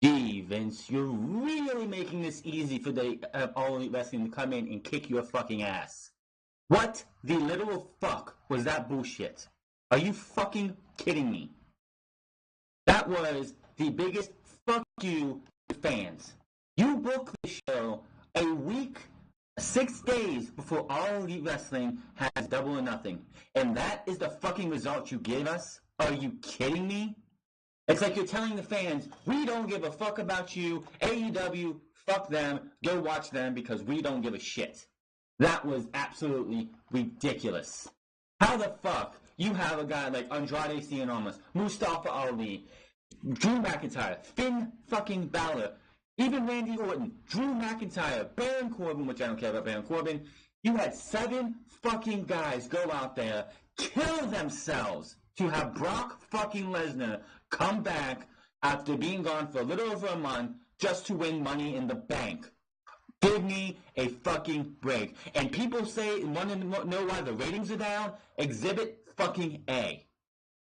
Gee, Vince, you're really making this easy for the All Elite Wrestling to come in and kick your fucking ass. What the literal fuck was that bullshit? Are you fucking kidding me? That was the biggest fuck you to fans. You booked the show a week, 6 days before All Elite Wrestling has Double or Nothing. And that is the fucking result you gave us? Are you kidding me? It's like you're telling the fans, we don't give a fuck about you. AEW, fuck them. Go watch them because we don't give a shit. That was absolutely ridiculous. How the fuck you have a guy like Andrade Cien Almas, Mustafa Ali, Drew McIntyre, Finn fucking Balor, even Randy Orton, Drew McIntyre, Baron Corbin, which I don't care about Baron Corbin. You had 7 fucking guys go out there, kill themselves to have Brock fucking Lesnar come back after being gone for a little over a month just to win Money in the Bank. Give me a fucking break. And people say, want to know why the ratings are down? Exhibit fucking A.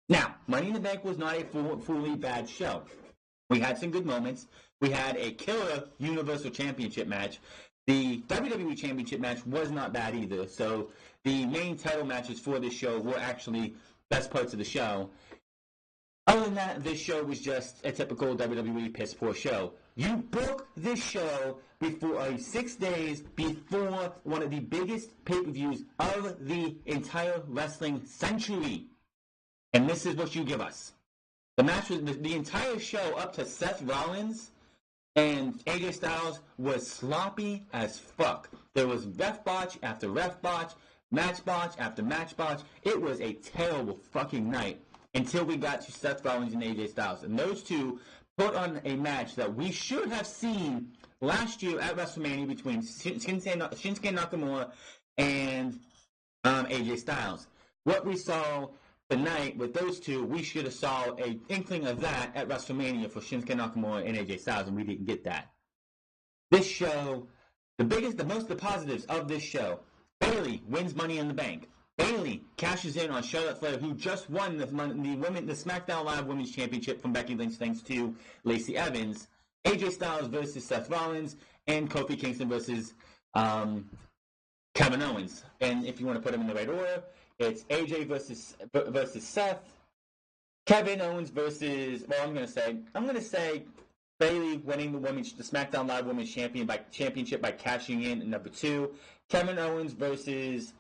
Now, Money in the Bank was not a fully bad show. We had some good moments. We had a killer Universal Championship match. The WWE Championship match was not bad either. So the main title matches for this show were actually best parts of the show. Other than that, this show was just a typical WWE piss poor show. You book this show before 6 days before one of the biggest pay-per-views of the entire wrestling century. And this is what you give us. The match was the entire show up to Seth Rollins and AJ Styles was sloppy as fuck. There was ref botch after ref botch, match botch after match botch. It was a terrible fucking night until we got to Seth Rollins and AJ Styles. And those two put on a match that we should have seen last year at WrestleMania between Shinsuke Nakamura and AJ Styles. What we saw tonight with those two, we should have saw an inkling of that at WrestleMania for Shinsuke Nakamura and AJ Styles, and we didn't get that. This show, the positives of this show, Bayley wins Money in the Bank. Bayley cashes in on Charlotte Flair, who just won the SmackDown Live Women's Championship from Becky Lynch thanks to Lacey Evans. AJ Styles versus Seth Rollins, and Kofi Kingston versus Kevin Owens. And if you want to put them in the right order, it's AJ versus Seth, Kevin Owens versus, I'm going to say Bayley winning the SmackDown Live Women's Championship by cashing in at number 2. Kevin Owens versus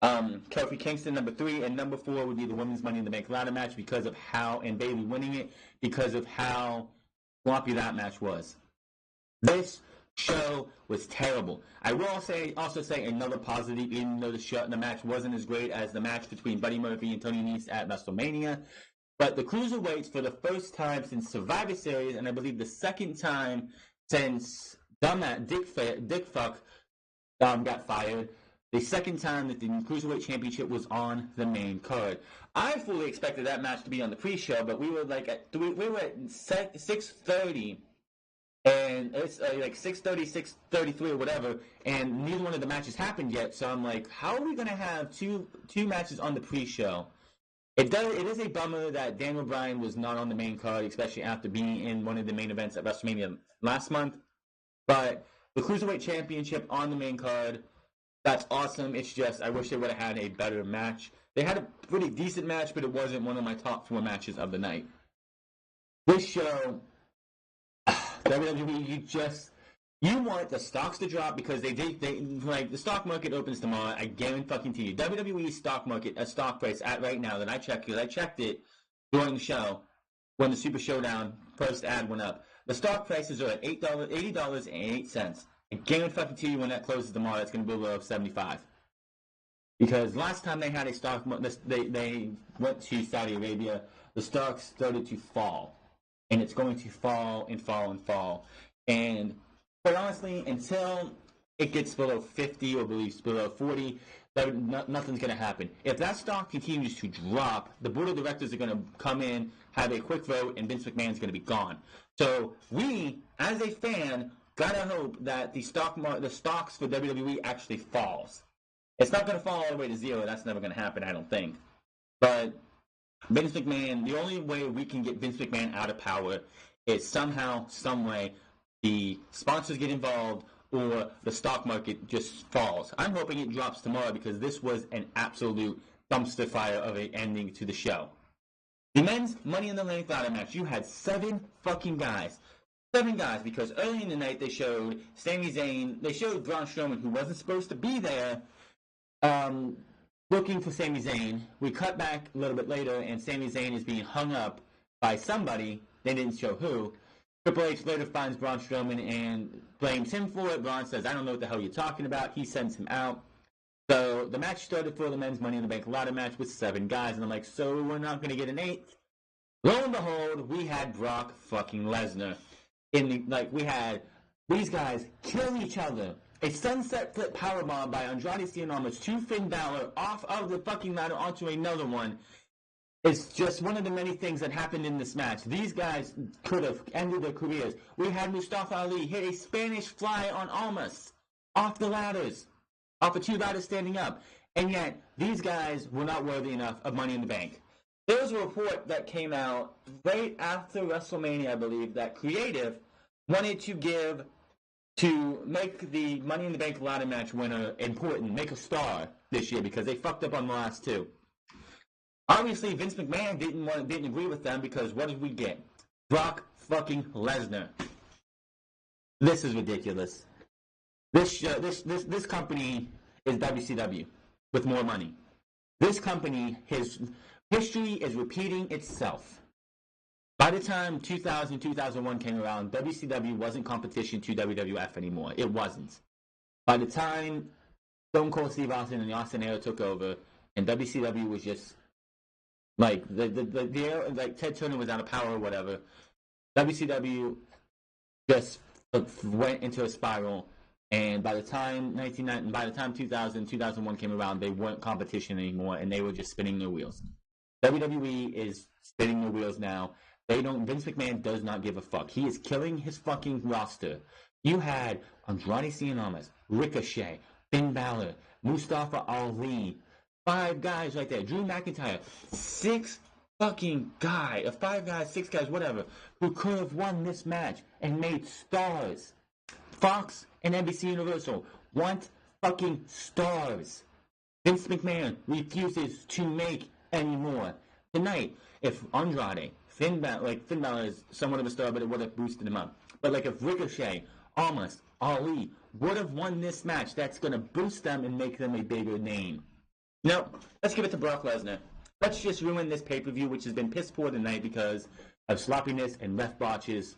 Kofi Kingston, number 3, and number 4 would be the Women's Money in the Bank ladder match and Bayley winning it because of how sloppy that match was. This show was terrible. I will also say another positive, even though the match wasn't as great as the match between Buddy Murphy and Tony Nese at WrestleMania, but the Cruiserweights, for the first time since Survivor Series, and I believe the second time since Dick Fuck got fired, the second time that the Cruiserweight Championship was on the main card. I fully expected that match to be on the pre-show, but we were at 6:30, and it's like 6:30, 6:33 or whatever, and neither one of the matches happened yet. So I'm like, how are we going to have two matches on the pre-show? It is a bummer that Daniel Bryan was not on the main card, especially after being in one of the main events at WrestleMania last month. But the Cruiserweight Championship on the main card, that's awesome. It's just, I wish they would have had a better match. They had a pretty decent match, but it wasn't one of my top 4 matches of the night. This show, WWE, you want the stocks to drop because they the stock market opens tomorrow. I guarantee you. WWE's stock price at right now that I checked, because I checked it during the show when the Super Showdown first ad went up. The stock prices are at $80.08. I guarantee you when that closes tomorrow, it's going to be below 75. Because last time they had a stock, they went to Saudi Arabia, the stocks started to fall. And it's going to fall and fall and fall. And quite honestly, until it gets below 50 or below 40, nothing's going to happen. If that stock continues to drop, the board of directors are going to come in, have a quick vote, and Vince McMahon's going to be gone. So we, as a fan, gotta hope that the stocks for WWE actually falls. It's not going to fall all the way to 0. That's never going to happen, I don't think. But Vince McMahon, the only way we can get Vince McMahon out of power it somehow, some way, the sponsors get involved or the stock market just falls. I'm hoping it drops tomorrow because this was an absolute dumpster fire of an ending to the show. The men's Money in the Bank ladder match, you had 7 fucking guys. 7 guys, because early in the night they showed Sami Zayn, they showed Braun Strowman, who wasn't supposed to be there, looking for Sami Zayn. We cut back a little bit later, and Sami Zayn is being hung up by somebody. They didn't show who. Triple H later finds Braun Strowman and blames him for it. Braun says, I don't know what the hell you're talking about. He sends him out. So the match started for the men's Money in the Bank ladder match with 7 guys, and I'm like, so we're not going to get an 8th? Lo and behold, we had Brock fucking Lesnar. We had these guys kill each other. A sunset flip powerbomb by Andrade Cien to Finn Balor off of the fucking ladder onto another one. It's just one of the many things that happened in this match. These guys could have ended their careers. We had Mustafa Ali hit a Spanish fly on Almas off the ladders, off of 2 ladders standing up. And yet, these guys were not worthy enough of Money in the Bank. There was a report that came out right after WrestleMania, I believe, that Creative wanted to make the Money in the Bank ladder match winner important, make a star this year, because they fucked up on the last 2. Obviously, Vince McMahon didn't agree with them, because what did we get? Brock fucking Lesnar. This is ridiculous. This company is WCW with more money. This company, his history is repeating itself. By the time 2000, 2001 came around, WCW wasn't competition to WWF anymore. It wasn't. By the time Stone Cold Steve Austin and the Austin era took over, and WCW was just like like Ted Turner was out of power or whatever, WCW just went into a spiral. And by the time 2000, 2001 came around, they weren't competition anymore, and they were just spinning their wheels. WWE is spinning their wheels now. Vince McMahon does not give a fuck. He is killing his fucking roster. You had Andrade Cien, Ricochet, Finn Balor, Mustafa Ali, 5 guys right there. Drew McIntyre, 6 fucking guys, 5 guys, 6 guys, whatever, who could have won this match and made stars. Fox and NBC Universal want fucking stars. Vince McMahon refuses to make any more. Tonight, if Andrade, Finn Balor is somewhat of a star, but it would have boosted him up. But if Ricochet, Almas, Ali would have won this match, that's going to boost them and make them a bigger name. No, let's give it to Brock Lesnar. Let's just ruin this pay-per-view, which has been piss poor tonight because of sloppiness and ref botches.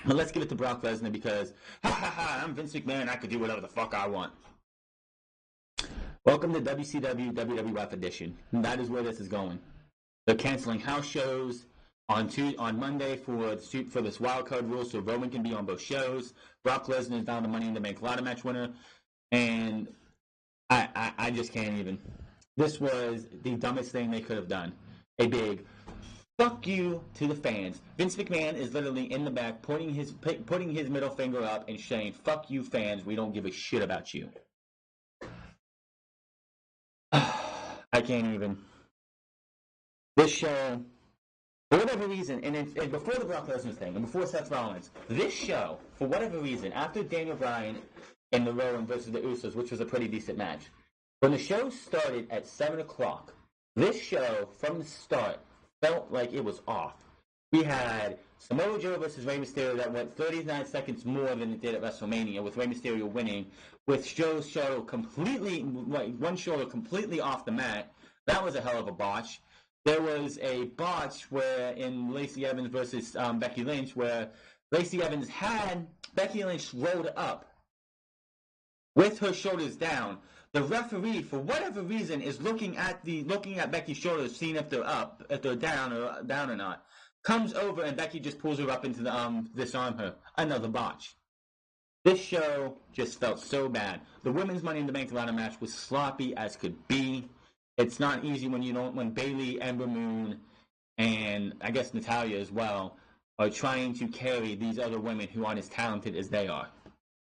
But let's give it to Brock Lesnar because, I'm Vince McMahon, I could do whatever the fuck I want. Welcome to WCW WWF edition. And that is where this is going. They're canceling house shows on Monday for this wild card rule, so Roman can be on both shows. Brock Lesnar is down the Money in the Bank ladder match winner, and I just can't even. This was the dumbest thing they could have done. A big fuck you to the fans. Vince McMahon is literally in the back putting his middle finger up and saying, "Fuck you, fans. We don't give a shit about you." I can't even. This show, for whatever reason, and before the Brock Lesnar thing, and before Seth Rollins, this show, for whatever reason, after Daniel Bryan and the Rowan versus the Usos, which was a pretty decent match, when the show started at 7 o'clock, this show, from the start, felt like it was off. We had Samoa Joe versus Rey Mysterio that went 39 seconds more than it did at WrestleMania, with Rey Mysterio winning, with Joe's shoulder completely, one shoulder completely off the mat. That was a hell of a botch. There was a botch where in Lacey Evans versus Becky Lynch, where Lacey Evans had Becky Lynch rolled up with her shoulders down. The referee, for whatever reason, is looking at Becky's shoulders, seeing if they're up, if they're down or not. Comes over and Becky just pulls her up into the disarm her. Another botch. This show just felt so bad. The women's Money in the Bank ladder match was sloppy as could be. It's not easy when Bayley, Ember Moon, and I guess Natalya as well are trying to carry these other women who aren't as talented as they are.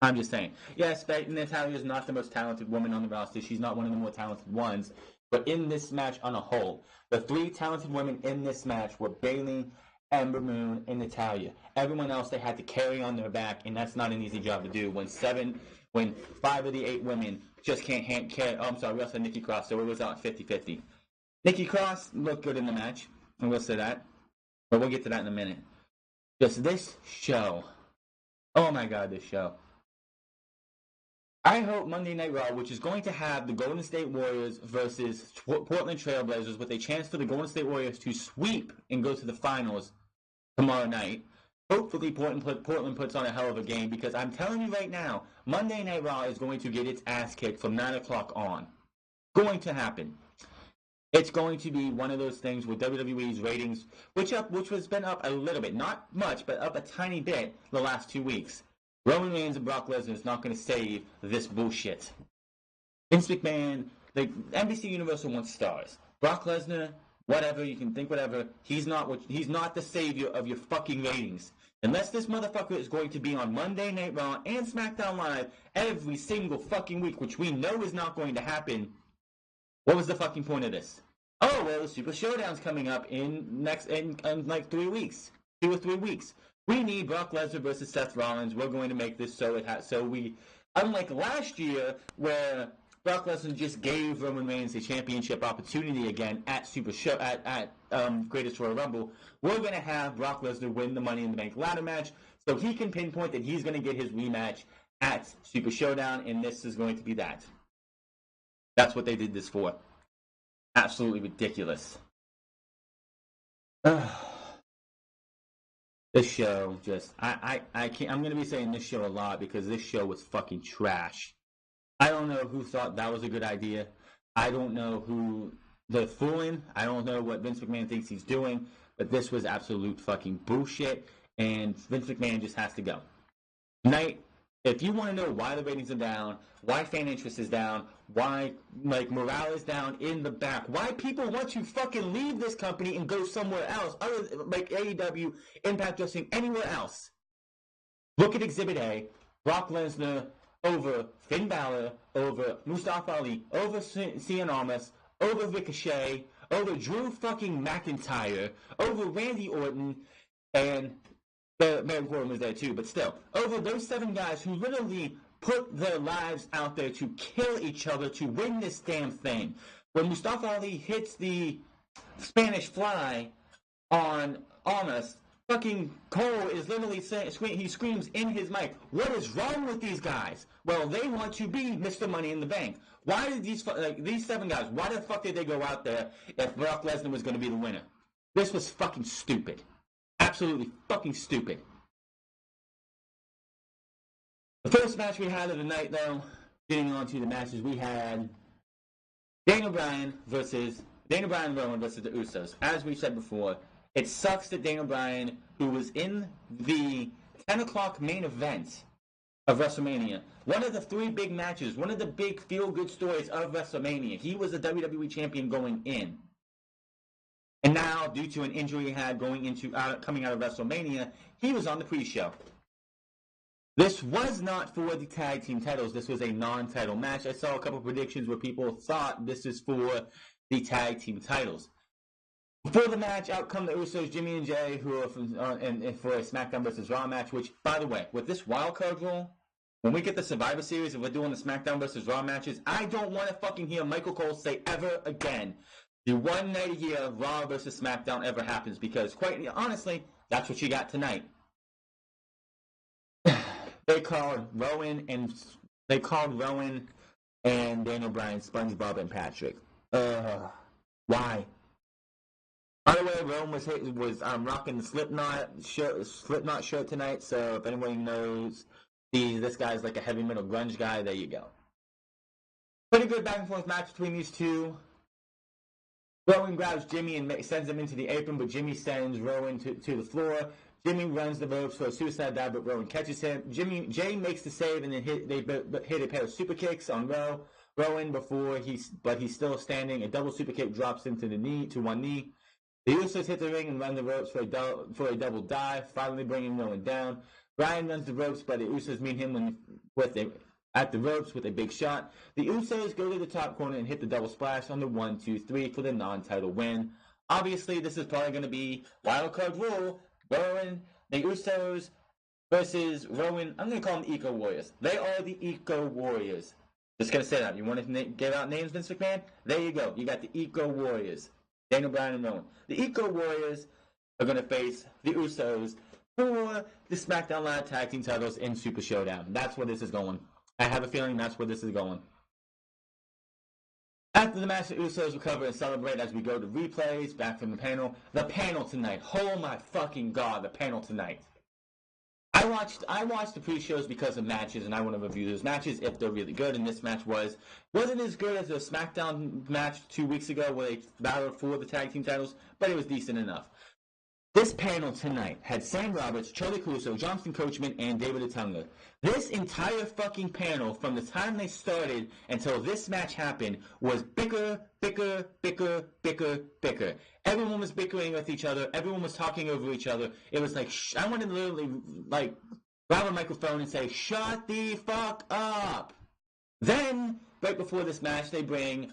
I'm just saying. Yes, Natalya is not the most talented woman on the roster. She's not one of the more talented ones. But in this match on a whole, the 3 talented women in this match were Bayley, Ember Moon, and Natalya. Everyone else they had to carry on their back, and that's not an easy job to do when 5 of the 8 women just can't carry. Oh, I'm sorry, we also had Nikki Cross, so it was out 50-50. Nikki Cross looked good in the match, and we'll say that, but we'll get to that in a minute. Just this show. Oh my god, this show. I hope Monday Night Raw, which is going to have the Golden State Warriors versus Portland Trailblazers with a chance for the Golden State Warriors to sweep and go to the finals tomorrow night. Hopefully Portland puts on a hell of a game, because I'm telling you right now, Monday Night Raw is going to get its ass kicked from 9 o'clock on. Going to happen. It's going to be one of those things with WWE's ratings, which has been up a little bit, not much, but up a tiny bit the last 2 weeks. Roman Reigns and Brock Lesnar is not going to save this bullshit. Vince McMahon, the NBC Universal wants stars. Brock Lesnar, whatever, you can think whatever, he's not the savior of your fucking ratings. Unless this motherfucker is going to be on Monday Night Raw and SmackDown Live every single fucking week, which we know is not going to happen, what was the fucking point of this? Oh, well, the Super Showdown's coming up in like 3 weeks. 2 or 3 weeks. We need Brock Lesnar versus Seth Rollins. We're going to make this so unlike last year where Brock Lesnar just gave Roman Reigns a championship opportunity again at Greatest Royal Rumble, we're going to have Brock Lesnar win the Money in the Bank ladder match so he can pinpoint that he's going to get his rematch at Super Showdown, and this is going to be that. That's what they did this for. Absolutely ridiculous. This show just, I can't, I'm going to be saying this show a lot because this show was fucking trash. I don't know who thought that was a good idea. I don't know who they're fooling. I don't know what Vince McMahon thinks he's doing, but this was absolute fucking bullshit, and Vince McMahon just has to go. Tonight, if you want to know why the ratings are down, why fan interest is down, why morale is down in the back, why people want to fucking leave this company and go somewhere else, other like AEW, Impact Wrestling, anywhere else, look at Exhibit A. Brock Lesnar over Finn Balor, over Mustafa Ali, over Cien Almas, over Ricochet, over Drew fucking McIntyre, over Randy Orton, and Baron Corbin was there too, but still, over those 7 guys who literally put their lives out there to kill each other to win this damn thing. When Mustafa Ali hits the Spanish Fly on Almas, fucking Cole is literally saying, he screams in his mic, "What is wrong with these guys?" Well, they want to be Mr. Money in the Bank. Why did these 7 guys, why the fuck did they go out there if Brock Lesnar was going to be the winner? This was fucking stupid. Absolutely fucking stupid. The first match we had of the night, though, getting on to the matches, we had Daniel Bryan and Rowan versus the Usos. As we said before, it sucks that Daniel Bryan, who was in the 10 o'clock main event of WrestleMania, one of the 3 big matches, one of the big feel-good stories of WrestleMania, he was the WWE champion going in. And now, due to an injury he had coming out of WrestleMania, he was on the pre-show. This was not for the tag team titles. This was a non-title match. I saw a couple of predictions where people thought this is for the tag team titles. Before the match, out come the Usos, Jimmy and Jay, who are for a SmackDown vs. Raw match, which, by the way, with this wildcard rule, when we get the Survivor Series and we're doing the SmackDown vs. Raw matches, I don't want to fucking hear Michael Cole say ever again the one night a year Raw versus SmackDown ever happens, because quite honestly, that's what you got tonight. They called Rowan and Daniel Bryan SpongeBob and Patrick. Why? By the way, Rowan was rocking the Slipknot shirt tonight. So if anyone knows, this guy's like a heavy metal grunge guy. There you go. Pretty good back and forth match between these two. Rowan grabs Jimmy and sends him into the apron, but Jimmy sends Rowan to the floor. Jimmy runs the ropes for a suicide dive, but Rowan catches him. Jay makes the save, and then hit a pair of super kicks on Rowan but he's still standing. A double super kick drops him to one knee. The Usos hit the ring and run the ropes for a double dive, finally bringing Rowan down. Bryan runs the ropes, but the Usos meet him at the ropes with a big shot. The Usos go to the top corner and hit the double splash on the 1, 2, 3 for the non-title win. Obviously, this is probably going to be wild card rule. Rowan, the Usos versus Rowan. I'm going to call them Eco Warriors. They are the Eco Warriors. Just going to say that. You want to give out names, Vince McMahon? There you go. You got the Eco Warriors. Daniel Bryan and Rowan. The Eco Warriors are going to face the Usos for the SmackDown Live Tag Team titles in Super Showdown. That's where this is going. I have a feeling that's where this is going. After the match, the Usos recover and celebrate as we go to replays, back from the panel. The panel tonight. Oh my fucking god, the panel tonight. I watched the pre-shows because of matches, and I want to review those matches if they're really good, and this match wasn't as good as the SmackDown match 2 weeks ago where they battled for the tag team titles, but it was decent enough. This panel tonight had Sam Roberts, Charlie Caruso, Johnston Coachman, and David Otunga. This entire fucking panel, from the time they started until this match happened, was bicker. Everyone was bickering with each other. Everyone was talking over each other. It was like, I wanted to literally, like, grab a microphone and say, shut the fuck up. Then, right before this match, they bring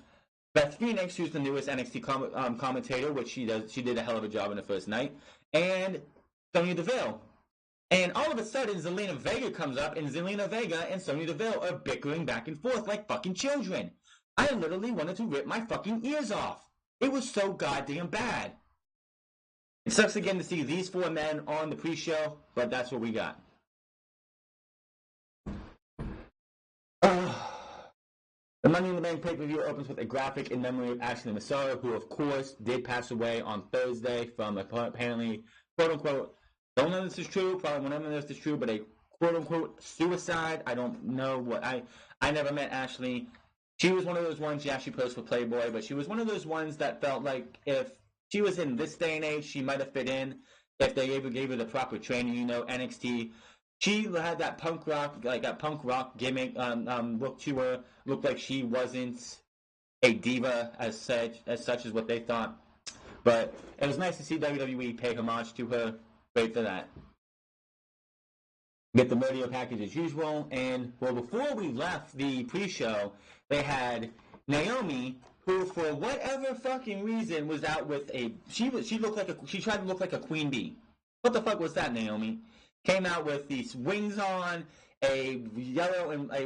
Beth Phoenix, who's the newest NXT commentator, which she did a hell of a job in the first night, and Sonya Deville. And all of a sudden, Zelina Vega comes up, and Zelina Vega and Sonya Deville are bickering back and forth like fucking children. I literally wanted to rip my fucking ears off. It was so goddamn bad. It sucks again to see these four men on the pre-show, but that's what we got. The Money in the Bank pay-per-view opens with a graphic in memory of Ashley Massaro, who, of course, did pass away on Thursday from apparently, quote-unquote, don't know if this is true, probably won't know if this is true, but a quote-unquote suicide. I don't know what, I never met Ashley. She was one of those ones, yeah, she posed for Playboy, but she was one of those ones that felt like if she was in this day and age, she might have fit in if they ever gave her the proper training, NXT. She had that punk rock gimmick look to her. Looked like she wasn't a diva as such as what they thought. But it was nice to see WWE pay homage to her. Great for that. Get the radio package as usual. And, well, before we left the pre-show, they had Naomi, who for whatever fucking reason was out with she tried to look like a queen bee. What the fuck was that, Naomi? Came out with these wings on, a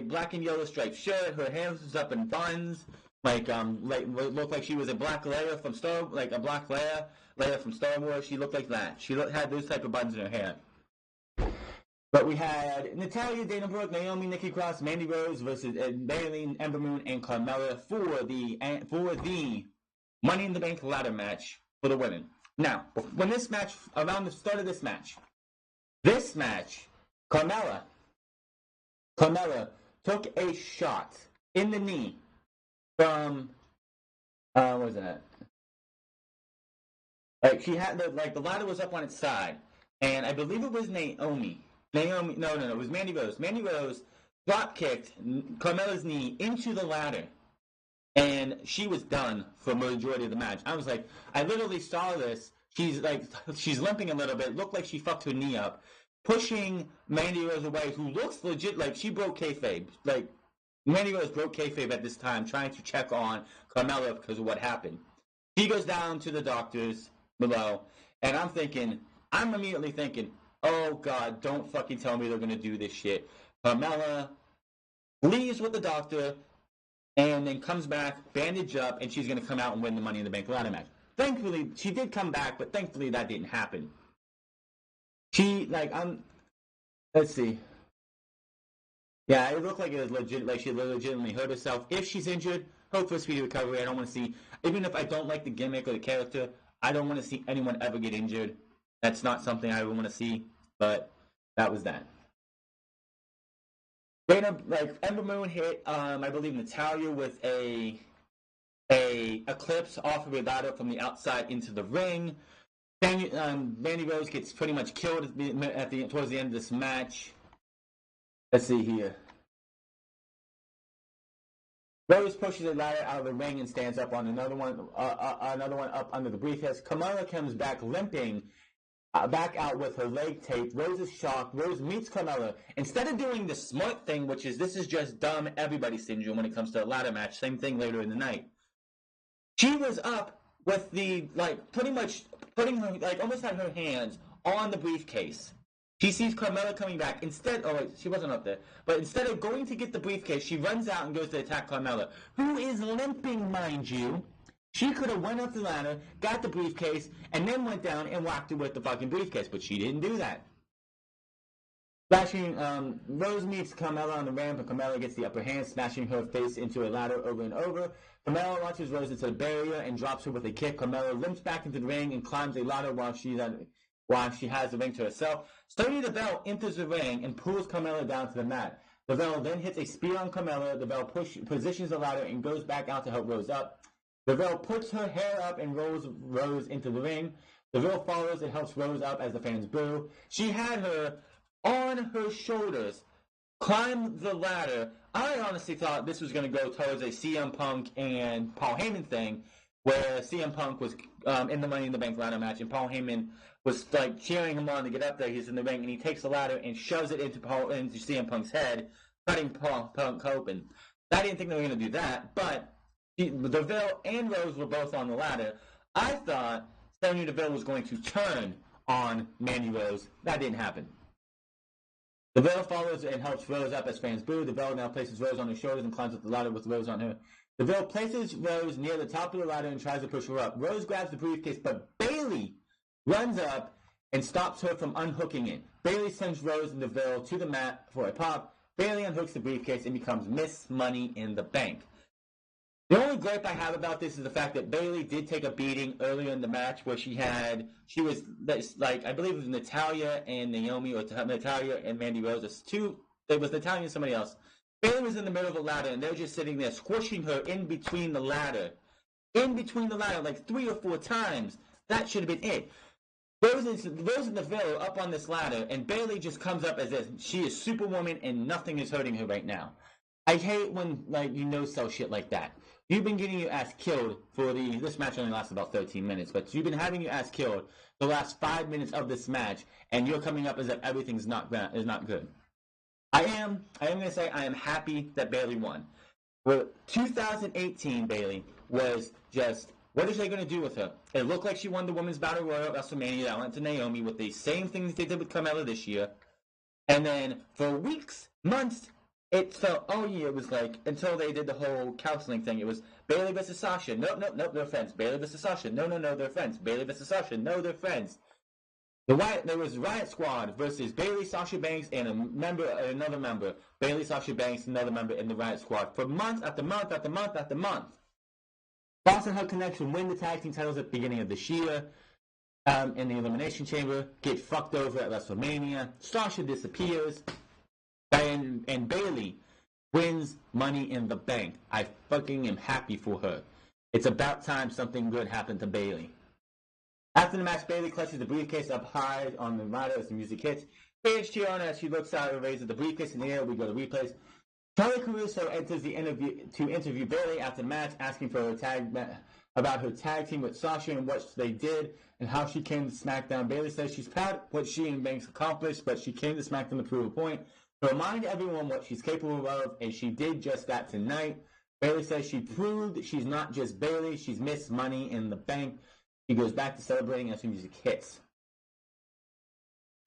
black and yellow striped shirt. Her hair was up in buns, looked like she was a black Leia from Star Wars. She looked like that. She had those type of buns in her hair. But we had Natalya, Dana Brooke, Naomi, Nikki Cross, Mandy Rose versus Bayley, Ember Moon, and Carmella for the Money in the Bank ladder match for the women. Now, when this match, around the start of this match, Carmella took a shot in the knee from, what was that? Like, she had, the ladder was up on its side, and I believe it was Naomi, no, it was Mandy Rose. Mandy Rose drop-kicked Carmella's knee into the ladder, and she was done for the majority of the match. I was like, I literally saw this. She's limping a little bit, looked like she fucked her knee up, pushing Mandy Rose away, who looks legit like she broke kayfabe. Like, Mandy Rose broke kayfabe at this time, trying to check on Carmella because of what happened. She goes down to the doctors below, and I'm immediately thinking, oh god, don't fucking tell me they're going to do this shit. Carmella leaves with the doctor, and then comes back, bandaged up, and she's going to come out and win the Money in the Bank ladder match. Thankfully, she did come back, but thankfully that didn't happen. Let's see. Yeah, it looked like it was legit, like she legitimately hurt herself. If she's injured, hope for a speedy recovery. I don't want to see, even if I don't like the gimmick or the character, I don't want to see anyone ever get injured. That's not something I would want to see, but that was that. Ember Moon hit, I believe, Natalya with a eclipse off of a ladder from the outside into the ring. Mandy Rose gets pretty much killed towards the end of this match. Let's see here. Rose pushes the ladder out of the ring and stands up on another one up under the briefcase. Carmella comes back limping, back out with her leg taped. Rose is shocked. Rose meets Carmella. Instead of doing the smart thing, which is this is just dumb everybody syndrome when it comes to a ladder match, same thing later in the night. She was up with the, like, pretty much putting her, like, almost had her hands on the briefcase. She sees Carmella coming back. Instead, oh wait, she wasn't up there. But instead of going to get the briefcase, she runs out and goes to attack Carmella, who is limping, mind you. She could have went up the ladder, got the briefcase, and then went down and whacked her with the fucking briefcase, but she didn't do that. Smashing, Rose meets Carmella on the ramp, and Carmella gets the upper hand, smashing her face into a ladder over and over. Carmella launches Rose into the barrier and drops her with a kick. Carmella limps back into the ring and climbs a ladder while she has the ring to herself. Sonya Deville enters the ring and pulls Carmella down to the mat. Deville then hits a spear on Carmella. Deville positions the ladder and goes back out to help Rose up. Deville puts her hair up and rolls Rose into the ring. Deville follows and helps Rose up as the fans boo. She had her on her shoulders, climb the ladder. I honestly thought this was going to go towards a CM Punk and Paul Heyman thing, where CM Punk was in the Money in the Bank ladder match, and Paul Heyman was like cheering him on to get up there. He's in the ring, and he takes the ladder and shoves it into CM Punk's head, cutting Punk open. I didn't think they were going to do that, but Deville and Rose were both on the ladder. I thought Sonya Deville was going to turn on Mandy Rose. That didn't happen. Deville follows and helps Rose up as fans boo. Deville now places Rose on her shoulders and climbs up the ladder with Rose on her. Deville places Rose near the top of the ladder and tries to push her up. Rose grabs the briefcase, but Bayley runs up and stops her from unhooking it. Bayley sends Rose and Deville to the mat for a pop. Bayley unhooks the briefcase and becomes Miss Money in the Bank. The only gripe I have about this is the fact that Bayley did take a beating earlier in the match where she was like, I believe it was Natalya and Naomi, or Natalya and Mandy Rose. It was Natalya and somebody else. Bayley was in the middle of the ladder, and they're just sitting there squishing her in between the ladder. Like 3 or 4 times. That should have been it. Rose and Deville up on this ladder, and Bayley just comes up as if she is Superwoman and nothing is hurting her right now. I hate when, like, sell shit like that. You've been getting your ass killed for this match only lasts about 13 minutes, but you've been having your ass killed the last 5 minutes of this match, and you're coming up as if everything's not good. I am going to say I am happy that Bayley won. Well, 2018 Bayley was just, what is they going to do with her? It looked like she won the Women's Battle Royal at WrestleMania. That went to Naomi with the same thing that they did with Carmella this year. And then for weeks, months, it felt, it was like, until they did the whole counseling thing, it was Bayley versus Sasha. Nope, they're friends. Bayley versus Sasha. No, they're friends. Bayley versus Sasha. No, they're friends. There was Riot Squad versus Bayley, Sasha Banks, and another member. Bayley, Sasha Banks, another member in the Riot Squad for month after month after month after month. Boss and Her Connection win the tag team titles at the beginning of this year in the Elimination Chamber. Get fucked over at WrestleMania. Sasha disappears. And Bayley wins Money in the Bank. I fucking am happy for her. It's about time something good happened to Bayley. After the match, Bayley clutches the briefcase up high on the ladder as the music hits. Paige cheer on as she looks out and raises the briefcase in the air. We go to replays. Charlie Caruso enters the interview Bayley after the match, asking for about her tag team with Sasha and what they did and how she came to SmackDown. Bayley says she's proud of what she and Banks accomplished, but she came to SmackDown to prove a point. To remind everyone what she's capable of, and she did just that tonight. Bayley says she proved she's not just Bayley, she's Miss Money in the Bank. She goes back to celebrating as the music hits.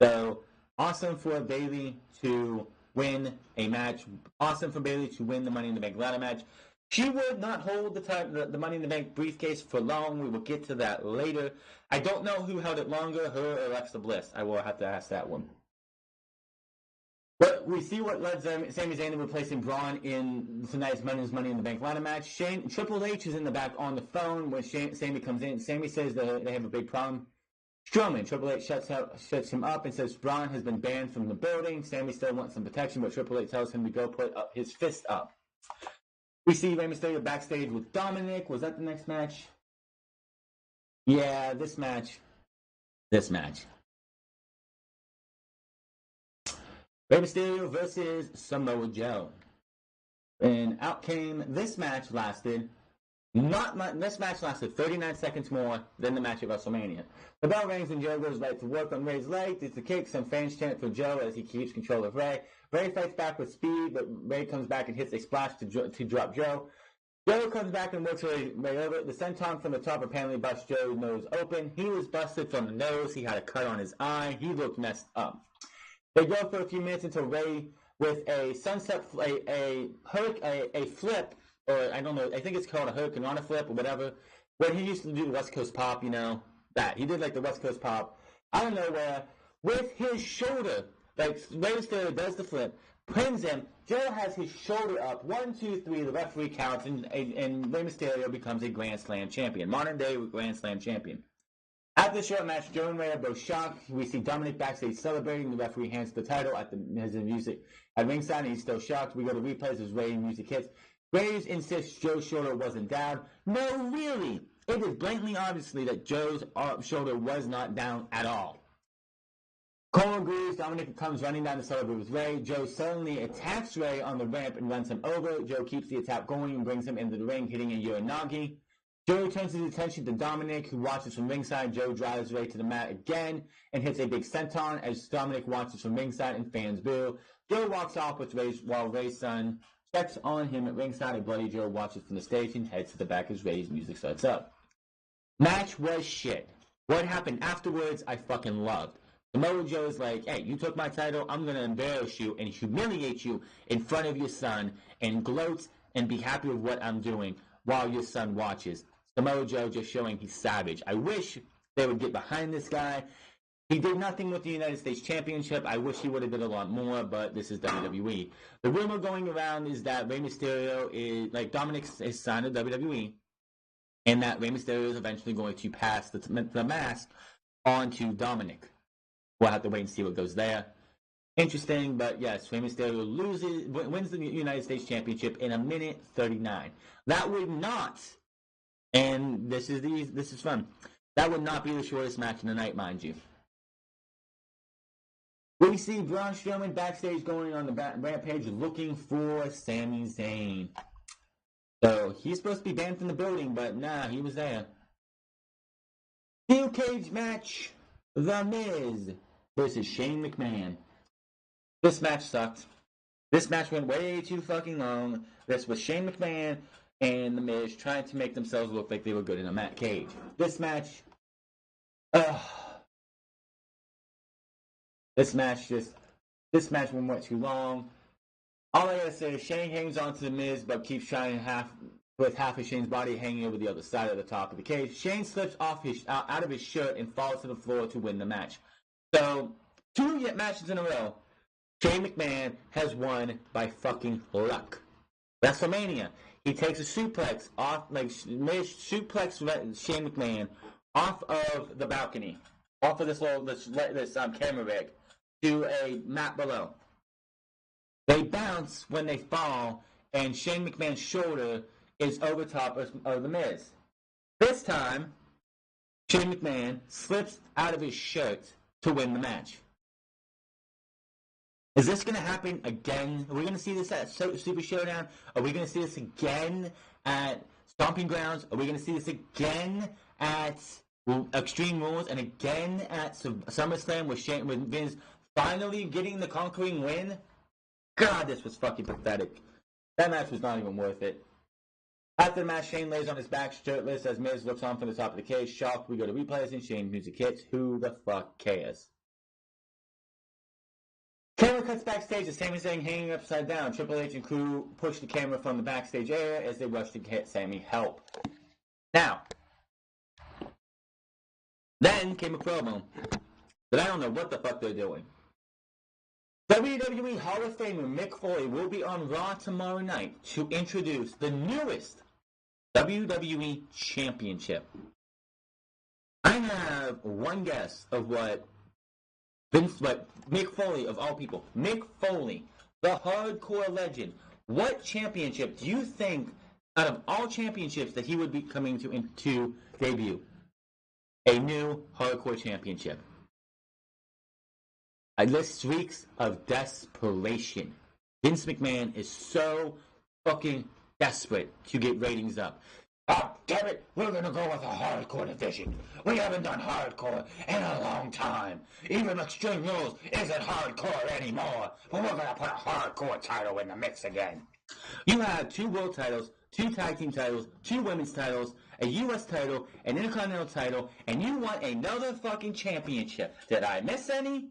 So, awesome for Bayley to win a match. Awesome for Bayley to win the Money in the Bank ladder match. She would not hold the Money in the Bank briefcase for long. We will get to that later. I don't know who held it longer, her or Alexa Bliss. I will have to ask that one. But we see what led Sami Zayn to replacing Braun in tonight's Money in the Bank ladder match. Triple H is in the back on the phone when Sami comes in. Sami says that they have a big problem. Strowman, Triple H shuts him up and says Braun has been banned from the building. Sami still wants some protection, but Triple H tells him to go put his fist up. We see Rey Mysterio backstage with Dominic. Was that the next match? Yeah, this match. Rey Mysterio versus Samoa Joe. And out came, this match lasted 39 seconds more than the match at WrestleMania. The bell rings and Joe goes right to work on Rey's leg. It's a kick. Some fans chant for Joe as he keeps control of Rey. Rey fights back with speed, but Rey comes back and hits a splash to drop Joe. Joe comes back and works way over. The senton from the top apparently busts Joe's nose open. He was busted from the nose. He had a cut on his eye. He looked messed up. They go for a few minutes until Ray, with a sunset, a flip, or I don't know, I think it's called a hurricane on a flip or whatever. When he used to do the West Coast pop, that. He did like the West Coast pop out of nowhere with his shoulder. Like Rey Mysterio does the flip, pins him. Joe has his shoulder up. 1, 2, 3. The referee counts, and Rey Mysterio becomes a Grand Slam champion, modern day Grand Slam champion. After the short match, Joe and Rey are both shocked. We see Dominic backstage celebrating. The referee hands the title at music at ringside, and he's still shocked. We go to replays as Rey music hits. Graves insists Joe's shoulder wasn't down. No, really. It is blatantly obviously that Joe's shoulder was not down at all. Cole agrees. Dominic comes running down to celebrate with Rey. Joe suddenly attacks Rey on the ramp and runs him over. Joe keeps the attack going and brings him into the ring, hitting a Uranagi. Joe turns his attention to Dominic, who watches from ringside. Joe drives Rey to the mat again and hits a big senton as Dominic watches from ringside and fans boo. Joe walks off with Rey while Rey's son checks on him at ringside. A bloody Joe watches from the stage and heads to the back as Rey's music starts up. Match was shit. What happened afterwards, I fucking loved. Samoa Joe is like, hey, you took my title, I'm going to embarrass you and humiliate you in front of your son and gloat and be happy with what I'm doing while your son watches. Samoa Joe just showing he's savage. I wish they would get behind this guy. He did nothing with the United States Championship. I wish he would have done a lot more, but this is WWE. The rumor going around is that Rey Mysterio is, like, Dominic is signed to WWE, and that Rey Mysterio is eventually going to pass the mask on to Dominic. We'll have to wait and see what goes there. Interesting, but yes, Rey Mysterio wins the United States Championship in 1:39. That would not, and this is fun. That would not be the shortest match in the night, mind you. We see Braun Strowman backstage going on the rampage looking for Sami Zayn. So he's supposed to be banned from the building, but nah, he was there. Steel cage match: The Miz versus Shane McMahon. This match sucked. This match went way too fucking long. This was Shane McMahon and The Miz trying to make themselves look like they were good in a cage. This match went too long. All I gotta say is Shane hangs on to The Miz, but keeps trying with half of Shane's body hanging over the other side of the top of the cage. Shane slips off out of his shirt and falls to the floor to win the match. So, 2 matches in a row, Shane McMahon has won by fucking luck. WrestleMania, he takes a suplex off, Miz suplex Shane McMahon off of the balcony, off of this camera rig, to a mat below. They bounce when they fall, and Shane McMahon's shoulder is over top of The Miz. This time, Shane McMahon slips out of his shirt to win the match. Is this going to happen again? Are we going to see this at Super Showdown? Are we going to see this again at Stomping Grounds? Are we going to see this again at Extreme Rules and again at SummerSlam with Vince finally getting the conquering win? God, this was fucking pathetic. That match was not even worth it. After the match, Shane lays on his back shirtless as Miz looks on from the top of the cage. Shocked, we go to replays and Shane's music hits. Who the fuck cares? Camera cuts backstage as Sami Zayn hanging upside down. Triple H and crew push the camera from the backstage area as they rush to get Sami help. Now, then came a promo, but I don't know what the fuck they're doing. WWE Hall of Famer Mick Foley will be on Raw tomorrow night to introduce the newest WWE Championship. I have one guess of what Mick Foley, of all people, Mick Foley, the hardcore legend, what championship do you think, out of all championships, that he would be coming to debut? A new hardcore championship. This reeks of desperation. Vince McMahon is so fucking desperate to get ratings up. Oh, damn it, we're going to go with a hardcore division. We haven't done hardcore in a long time. Even Extreme Rules isn't hardcore anymore. But we're going to put a hardcore title in the mix again. You have 2 world titles, 2 tag team titles, 2 women's titles, a U.S. title, an Intercontinental title, and you want another fucking championship. Did I miss any?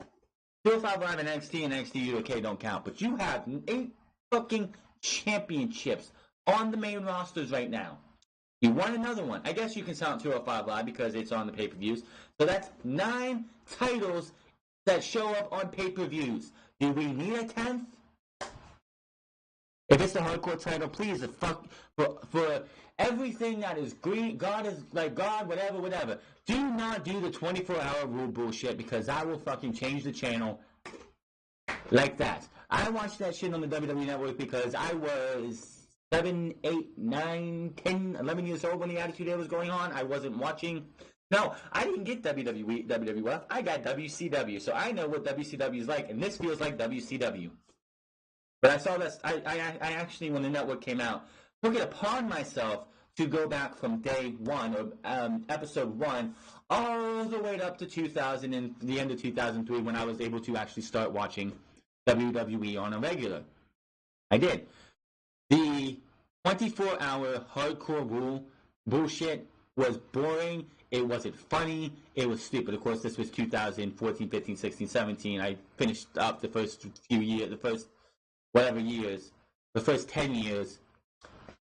205 Live and NXT and NXT UK don't count, but you have 8 fucking championships on the main rosters right now. You want another one. I guess you can count 205 Live because it's on the pay-per-views. So that's 9 titles that show up on pay-per-views. Do we need a 10th? If it's the hardcore title, please, for everything that is green, God is like God, whatever. Do not do the 24-hour rule bullshit because that will fucking change the channel like that. I watched that shit on the WWE Network because I was 7, 8, 9, 10, 11 years old when the Attitude Era was going on. I wasn't watching. No, I didn't get WWF. I got WCW, so I know what WCW is like, and this feels like WCW. But I saw this. I actually, when the network came out, took it upon myself to go back from day 1 or episode 1 all the way up to 2000 and the end of 2003 when I was able to actually start watching WWE on a regular. I did. The 24-hour hardcore rule bullshit was boring. It wasn't funny. It was stupid. Of course, this was 2014, 15, 16, 17. I finished up the first few years, the first 10 years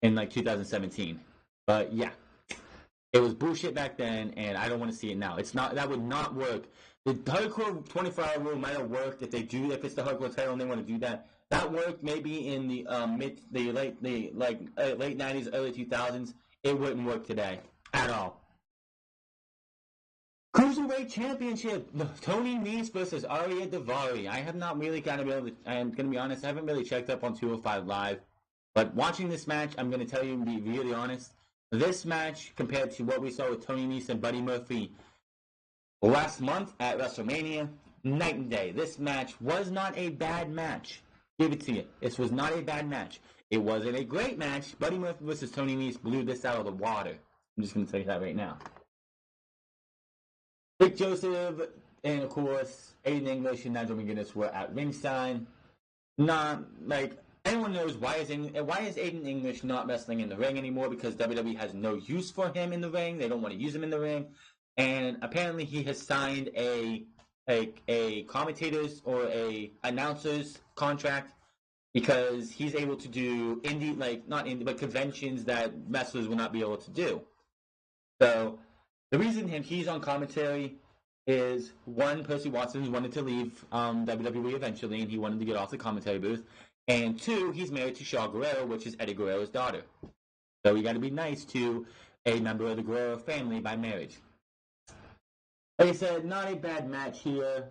in like 2017. But yeah, it was bullshit back then, and I don't want to see it now. It's not. That would not work. The hardcore 24-hour rule might have worked if it's the hardcore title and they want to do that. That worked maybe in the late 90s, early 2000s. It wouldn't work today at all. Cruiserweight Championship, Tony Nese versus Ariya Daivari. I have not really I'm going to be honest, I haven't really checked up on 205 Live. But watching this match, I'm going to tell you and be really honest. This match, compared to what we saw with Tony Nese and Buddy Murphy last month at WrestleMania, night and day. This match was not a bad match. Give it to you. This was not a bad match. It wasn't a great match. Buddy Murphy versus Tony Nese blew this out of the water. I'm just going to tell you that right now. Vic Joseph and, of course, Aiden English and Nigel McGuinness were at ringside. Anyone knows why is Aiden English not wrestling in the ring anymore? Because WWE has no use for him in the ring. They don't want to use him in the ring. And apparently he has signed a commentator's or a announcer's contract because he's able to do conventions that wrestlers will not be able to do. So the reason he's on commentary is, one, Percy Watson wanted to leave WWE eventually, and he wanted to get off the commentary booth. And 2, he's married to Shaw Guerrero, which is Eddie Guerrero's daughter. So we got to be nice to a member of the Guerrero family by marriage. Like I said, not a bad match here.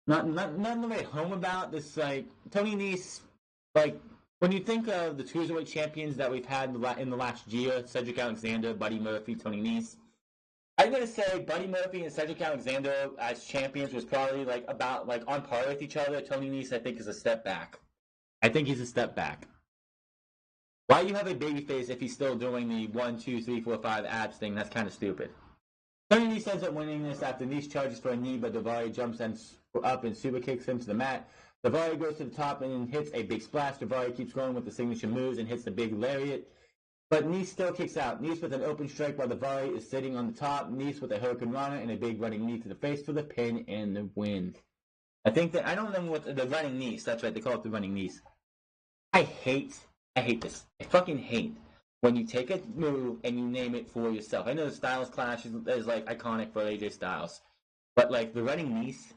Nothing to write home about. This Tony Nese, when you think of the Cruiserweight champions that we've had in the last year, Cedric Alexander, Buddy Murphy, Tony Nese, I'm going to say Buddy Murphy and Cedric Alexander as champions was probably on par with each other. Tony Nese, I think, is a step back. I think he's a step back. Why you have a babyface if he's still doing the 1, 2, 3, 4, 5 abs thing? That's kind of stupid. Tony Nese ends up winning this after Nese charges for a knee, but Daivari jumps up and super kicks him to the mat. Daivari goes to the top and hits a big splash. Daivari keeps going with the signature moves and hits the big lariat. But Nese still kicks out. Nese with an open strike while Daivari is sitting on the top. Nese with a Hurricane Rana and a big running knee to the face for the pin and the win. I don't remember what the running Nese. That's right, they call it the running Nese. I hate this. I fucking hate when you take a move and you name it for yourself. I know the Styles Clash is iconic for AJ Styles, but the running Nese,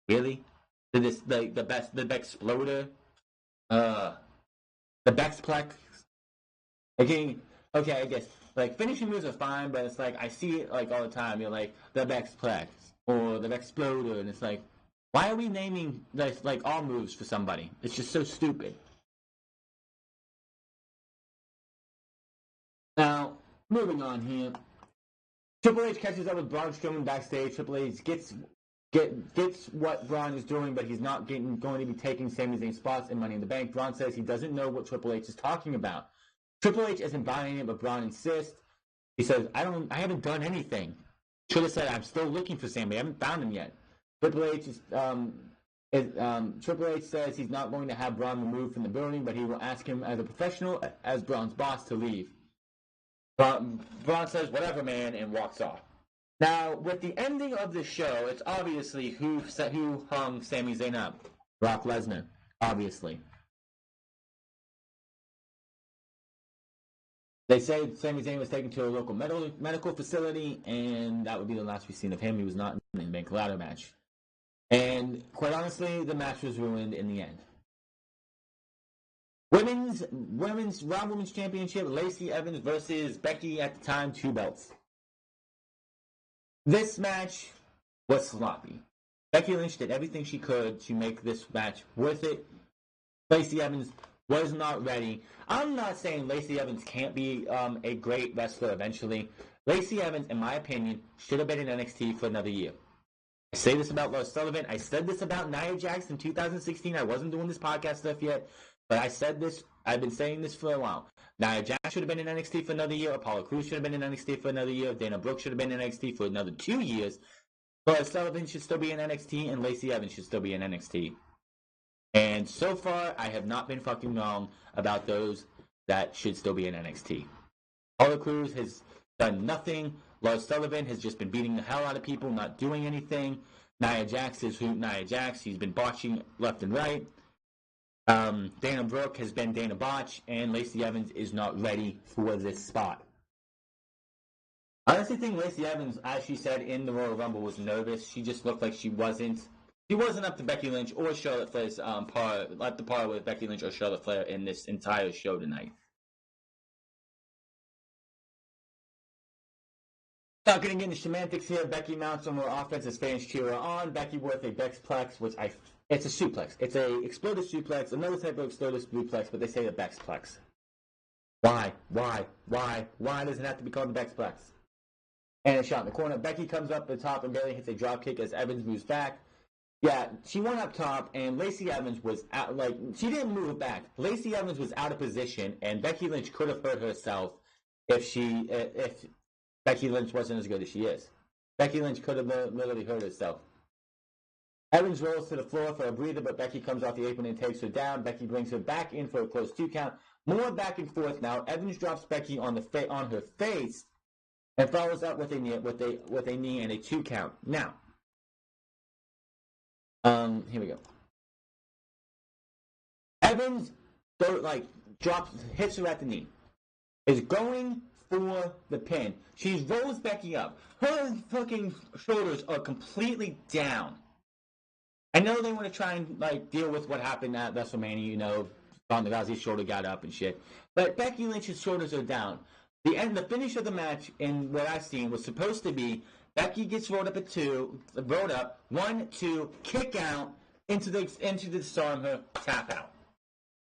really? The Bexploder, the Bexplex. Again, okay, I guess finishing moves are fine, but it's I see it all the time. You're the Bexplex or the Bexploder, and it's why are we naming all moves for somebody? It's just so stupid. Now, moving on here. Triple H catches up with Braun Strowman backstage. Triple H gets what Braun is doing, but he's not going to be taking Sami Zayn's spots in Money in the Bank. Braun says he doesn't know what Triple H is talking about. Triple H isn't buying it, but Braun insists. He says, I haven't done anything. Should have said, I'm still looking for Sami. I haven't found him yet. Triple H is, Triple H says he's not going to have Braun removed from the building, but he will ask him as a professional, as Braun's boss, to leave. Braun says, whatever, man, and walks off. Now, with the ending of the show, it's obviously who hung Sami Zayn up. Brock Lesnar, obviously. They say Sami Zayn was taken to a local medical facility, and that would be the last we've seen of him. He was not in the main ladder match. And quite honestly, the match was ruined in the end. Women's Raw Women's Championship, Lacey Evans versus Becky at the time, 2 belts. This match was sloppy. Becky Lynch did everything she could to make this match worth it. Lacey Evans was not ready. I'm not saying Lacey Evans can't be a great wrestler eventually. Lacey Evans, in my opinion, should have been in NXT for another year. I say this about Lars Sullivan. I said this about Nia Jax in 2016. I wasn't doing this podcast stuff yet, but I said this. I've been saying this for a while. Nia Jax should have been in NXT for another year. Apollo Crews should have been in NXT for another year. Dana Brooke should have been in NXT for another 2 years. Lars Sullivan should still be in NXT, and Lacey Evans should still be in NXT. And so far, I have not been fucking wrong about those that should still be in NXT. Apollo Crews has done nothing. Lars Sullivan has just been beating the hell out of people, not doing anything. Nia Jax is who Nia Jax. He's been botching left and right. Dana Brooke has been Dana Botch, and Lacey Evans is not ready for this spot. I honestly think Lacey Evans, as she said in the Royal Rumble, was nervous. She just looked like she wasn't up to Becky Lynch or Charlotte Flair's par with Becky Lynch or Charlotte Flair in this entire show tonight. Not getting into semantics here. Becky mounts on her offense as fans cheer her on. Becky with a Bexplex, it's a suplex. It's a exploded suplex, another type of exploded suplex, but they say the Bexplex. Why? Why does it have to be called the Bexplex? And a shot in the corner. Becky comes up the top and barely hits a drop kick as Evans moves back. Yeah, she went up top, and Lacey Evans was out, she didn't move it back. Lacey Evans was out of position, and Becky Lynch could have hurt herself if Becky Lynch wasn't as good as she is. Becky Lynch could have literally hurt herself. Evans rolls to the floor for a breather, but Becky comes off the apron and takes her down. Becky brings her back in for a close 2 count. More back and forth now. Evans drops Becky on her face and follows up with a knee and a 2 count. Now, here we go. Evans hits her at the knee. Is going for the pin. She rolls Becky up. Her fucking shoulders are completely down. I know they want to try and deal with what happened at WrestleMania, Ronda Rousey's shoulder got up and shit. But Becky Lynch's shoulders are down. The finish of the match in what I've seen was supposed to be Becky gets rolled up, 1, 2, kick out into the disarm her, tap out.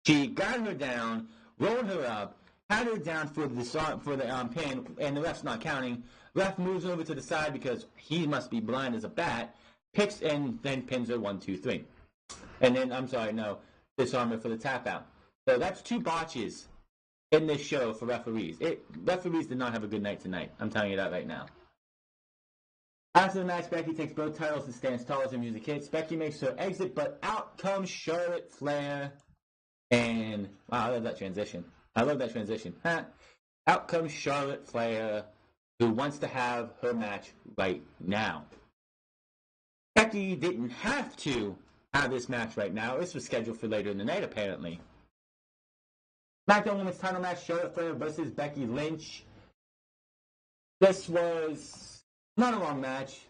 She got her down, rolled her up, had her down for the pin, and the ref's not counting. Ref moves over to the side because he must be blind as a bat, picks and then pins her 1, 2, 3. And then, disarm her for the tap out. So that's 2 botches in this show for referees. Referees did not have a good night tonight. I'm telling you that right now. After the match, Becky takes both titles and stands tall as the music hits. Becky makes her exit, but out comes Charlotte Flair. And, wow, I love that transition. Out comes Charlotte Flair, who wants to have her match right now. Becky didn't have to have this match right now. This was scheduled for later in the night, apparently. SmackDown Women's title match, Charlotte Flair versus Becky Lynch. This was not a long match.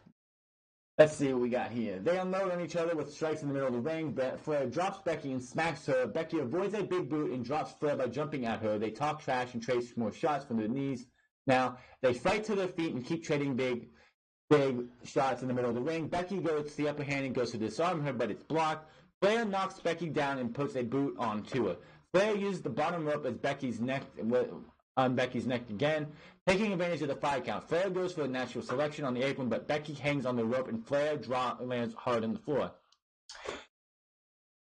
Let's see what we got here. They unload on each other with strikes in the middle of the ring. Flair drops Becky and smacks her. Becky avoids a big boot and drops Flair by jumping at her. They talk trash and trade more shots from their knees. Now, they fight to their feet and keep trading big shots in the middle of the ring. Becky goes to the upper hand and goes to disarm her, but it's blocked. Flair knocks Becky down and puts a boot onto her. Flair uses the bottom rope as Becky's neck again, taking advantage of the 5 count. Flair goes for a natural selection on the apron, but Becky hangs on the rope and Flair lands hard on the floor.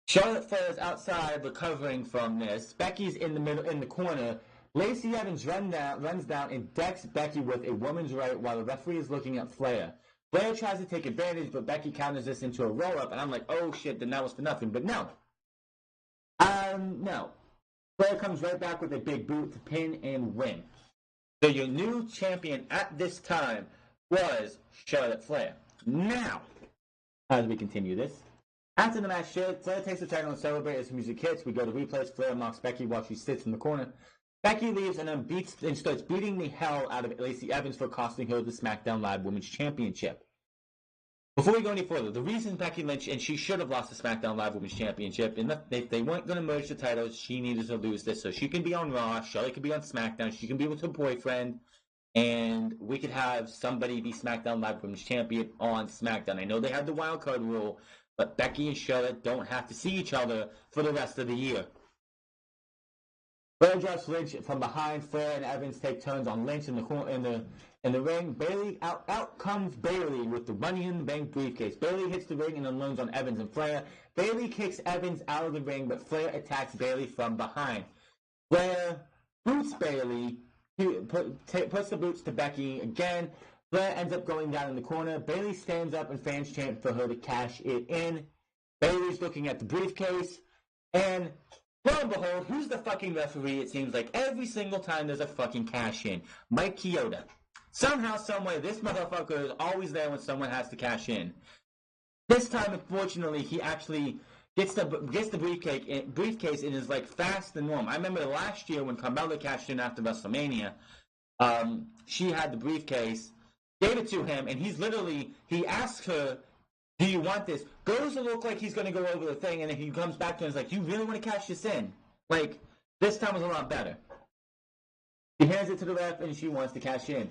Charlotte Flair is outside recovering from this. Becky's in the corner. Lacey Evans runs down and decks Becky with a woman's right while the referee is looking at Flair. Flair tries to take advantage, but Becky counters this into a roll-up, and I'm like, oh shit, then that was for nothing. But no. No. Flair comes right back with a big boot to pin and win. So your new champion at this time was Charlotte Flair. Now, as we continue this, after the match, Flair takes the title and celebrates as the music hits. We go to replays. Flair mocks Becky while she sits in the corner. Becky leaves and then starts beating the hell out of Lacey Evans for costing her the SmackDown Live Women's Championship. Before we go any further, the reason Becky Lynch, and she should have lost the SmackDown Live Women's Championship, and if they weren't going to merge the titles, she needed to lose this so she can be on Raw, Charlotte could be on SmackDown, she can be with her boyfriend, and we could have somebody be SmackDown Live Women's Champion on SmackDown. I know they had the wild card rule, but Becky and Charlotte don't have to see each other for the rest of the year. Flair drops Lynch from behind. Flair and Evans take turns on Lynch in the ring. Bayley out comes Bayley with the Money in the Bank briefcase. Bayley hits the ring and unloads on Evans and Flair. Bayley kicks Evans out of the ring, but Flair attacks Bayley from behind. Flair boots Bayley, puts the boots to Becky again. Flair ends up going down in the corner. Bayley stands up and fans chant for her to cash it in. Bayley's looking at the briefcase, and lo and behold, who's the fucking referee? It seems like every single time there's a fucking cash in. Mike Chioda. Somehow, someway, this motherfucker is always there when someone has to cash in. This time, unfortunately, he actually gets the briefcase and is like fast than normal. I remember last year when Carmella cashed in after WrestleMania, she had the briefcase, gave it to him, and he asks her, do you want this? Goes to look like he's going to go over the thing, and then he comes back to her and is like, you really want to cash this in? Like, this time was a lot better. He hands it to the ref, and she wants to cash in.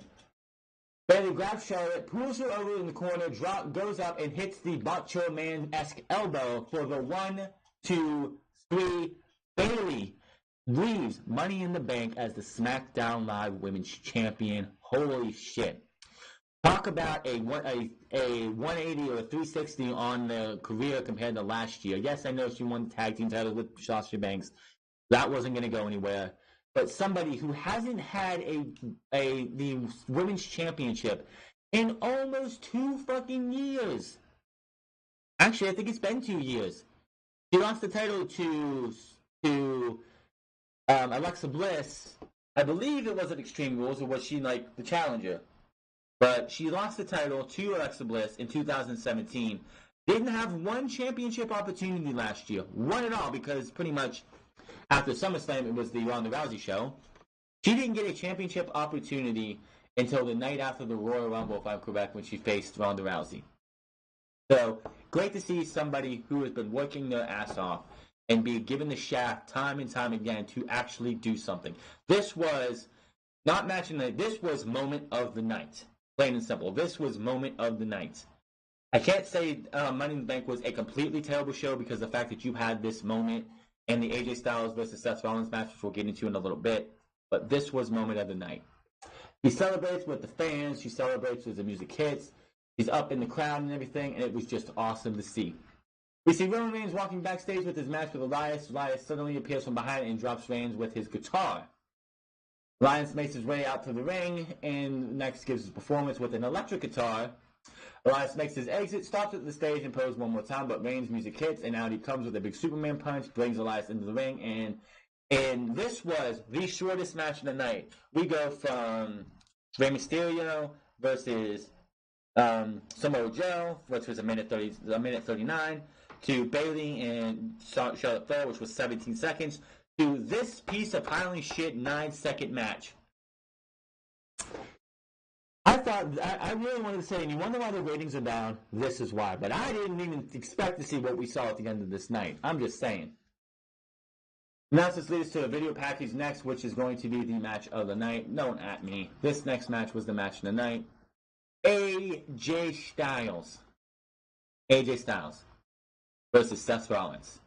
Bayley grabs Charlotte, pulls her over in the corner, goes up, and hits the Macho Man-esque elbow for the 1, 2, 3. Bayley leaves Money in the Bank as the SmackDown Live Women's Champion. Holy shit. Talk about a 180 or a 360 on the career compared to last year. Yes, I know she won the tag team title with Sasha Banks. That wasn't going to go anywhere. But somebody who hasn't had the women's championship in almost 2 fucking years. Actually, I think it's been 2 years. She lost the title to Alexa Bliss. I believe it was at Extreme Rules, or was she like the challenger? But she lost the title to Alexa Bliss in 2017. Didn't have one championship opportunity last year. One at all, because pretty much after SummerSlam, it was the Ronda Rousey show. She didn't get a championship opportunity until the night after the Royal Rumble, if I'm correct, when she faced Ronda Rousey. So, great to see somebody who has been working their ass off and be given the shaft time and time again to actually do something. This was not match of the night. This was moment of the night. Plain and simple. This was moment of the night. I can't say Money in the Bank was a completely terrible show, because the fact that you had this moment and the AJ Styles versus Seth Rollins match, which we'll get into in a little bit, but this was moment of the night. He celebrates with the fans. She celebrates as the music hits. He's up in the crowd and everything, and it was just awesome to see. We see Roman Reigns walking backstage with his match with Elias. Elias suddenly appears from behind and drops Reigns with his guitar. Elias makes his way out to the ring and next gives his performance with an electric guitar. Elias makes his exit, stops at the stage, and poses one more time, but Reigns' music hits, and out he comes with a big Superman punch, brings Elias into the ring, and this was the shortest match of the night. We go from Rey Mysterio versus Samoa Joe, which was a minute 39, to Bayley and Charlotte Flair, which was 17 seconds, to this piece of piling shit 9-second match. I really wanted to say, and you wonder why the ratings are down, this is why. But I didn't even expect to see what we saw at the end of this night. I'm just saying. Now this leads to a video package next, which is going to be the match of the night. Don't at me. This next match was the match of the night. AJ Styles versus Seth Rollins.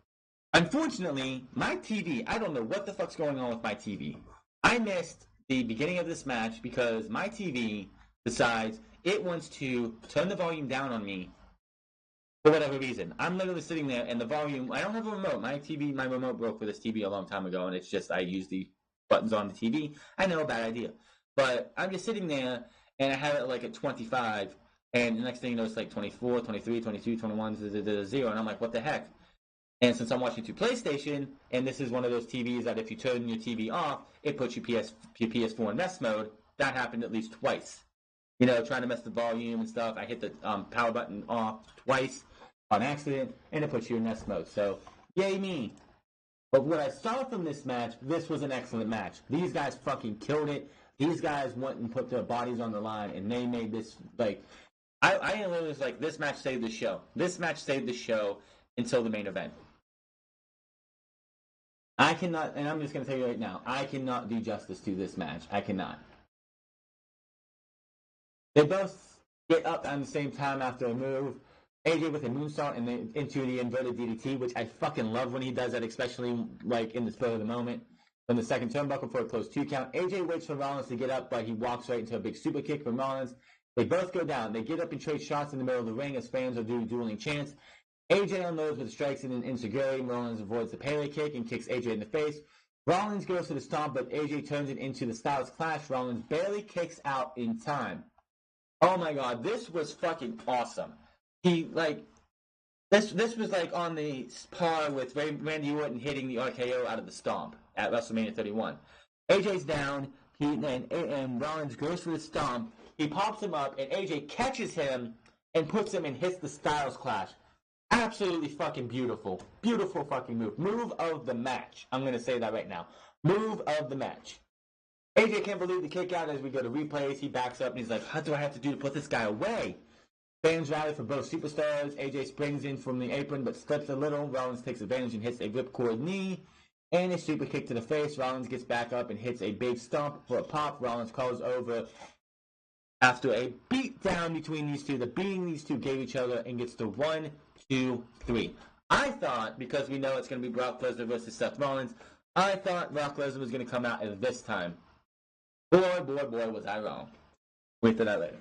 Unfortunately, my TV, I don't know what the fuck's going on with my TV. I missed the beginning of this match because my TV decides it wants to turn the volume down on me for whatever reason. I'm literally sitting there and the volume, I don't have a remote. My remote broke for this TV a long time ago, and it's just I use the buttons on the TV. I know, bad idea. But I'm just sitting there and I have it like at 25, And the next thing you know, it's like 24, 23, 22, 21, 0. And I'm like, what the heck? And since I'm watching through PlayStation, and this is one of those TVs that if you turn your TV off, it puts your PS4 in mess mode. That happened at least twice. You know, trying to mess the volume and stuff. I hit the power button off twice on accident, and it puts you in mess mode. So, yay me. But what I saw from this match, this was an excellent match. These guys fucking killed it. These guys went and put their bodies on the line, and they made this, like, I was like, this match saved the show. This match saved the show until the main event. I cannot, and I'm just going to tell you right now, I cannot do justice to this match. I cannot. They both get up at the same time after a move. AJ with a moonsault and then into the inverted DDT, which I fucking love when he does that, especially like in the spur of the moment. From the second turnbuckle for a close 2 count. AJ waits for Rollins to get up, but he walks right into a big super kick from Rollins. They both go down. They get up and trade shots in the middle of the ring as fans are doing dueling chants. AJ unloads with strikes and an insecurity. Rollins avoids the Pele kick and kicks AJ in the face. Rollins goes to the stomp, but AJ turns it into the Styles Clash. Rollins barely kicks out in time. Oh my god, this was fucking awesome. He, like, this was like on the par with Randy Orton hitting the RKO out of the stomp at WrestleMania 31. AJ's down, and Rollins goes for the stomp. He pops him up, and AJ catches him and puts him and hits the Styles Clash. Absolutely fucking beautiful. Beautiful fucking move. Move of the match. I'm going to say that right now. Move of the match. AJ can't believe the kick out as we go to replays. He backs up and he's like, what do I have to do to put this guy away? Fans rally for both superstars. AJ springs in from the apron but slips a little. Rollins takes advantage and hits a ripcord knee and a super kick to the face. Rollins gets back up and hits a big stomp for a pop. Rollins calls over after a beat down between these two. The beating these two gave each other and gets to 1, 2, 3. I thought, because we know it's going to be Brock Lesnar versus Seth Rollins, I thought Brock Lesnar was going to come out at this time. Boy, was I wrong. Wait for that later.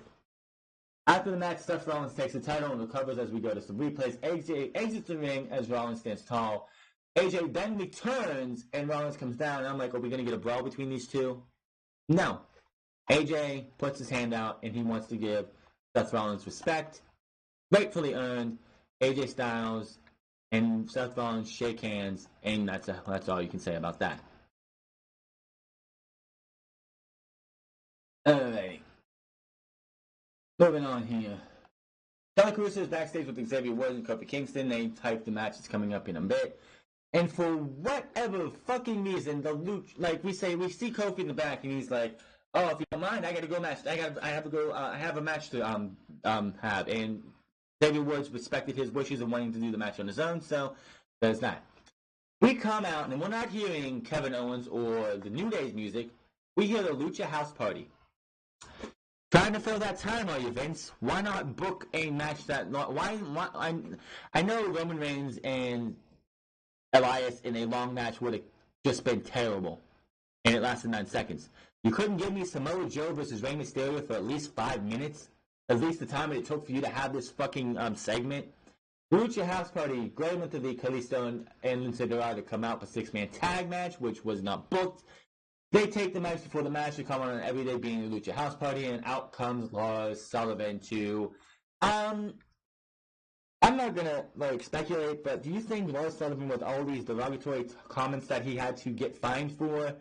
After the match, Seth Rollins takes the title and recovers as we go to some replays. AJ exits the ring as Rollins stands tall. AJ then returns and Rollins comes down. And I'm like, are we going to get a brawl between these two? No. AJ puts his hand out and he wants to give Seth Rollins respect. Rightfully earned. AJ Styles and Seth Rollins shake hands, and that's all you can say about that. Alright. Moving on here. Tyler Cruz is backstage with Xavier Woods and Kofi Kingston. They type the match that's coming up in a bit. And for whatever fucking reason, the Luke, like we see Kofi in the back, and he's like, "Oh, if you don't mind, I gotta go match. I have a match to have." And Xavier Woods respected his wishes of wanting to do the match on his own, so there's that. We come out, and we're not hearing Kevin Owens or the New Day's music. We hear the Lucha House Party. Trying to fill that time, are you, Vince? Why not book a match that... I know Roman Reigns and Elias in a long match would have just been terrible, and it lasted 9 seconds. You couldn't give me Samoa Joe versus Rey Mysterio for at least 5 minutes? At least the time it took for you to have this fucking segment? Lucha House Party, Greg Montevideo, Kalisto, and Lince Dorado to come out for 6-man tag match, which was not booked. They take the match before the match to come on every day being the Lucha House Party, and out comes Lars Sullivan to... I'm not gonna speculate, but do you think Lars Sullivan, with all these derogatory comments that he had to get fined for,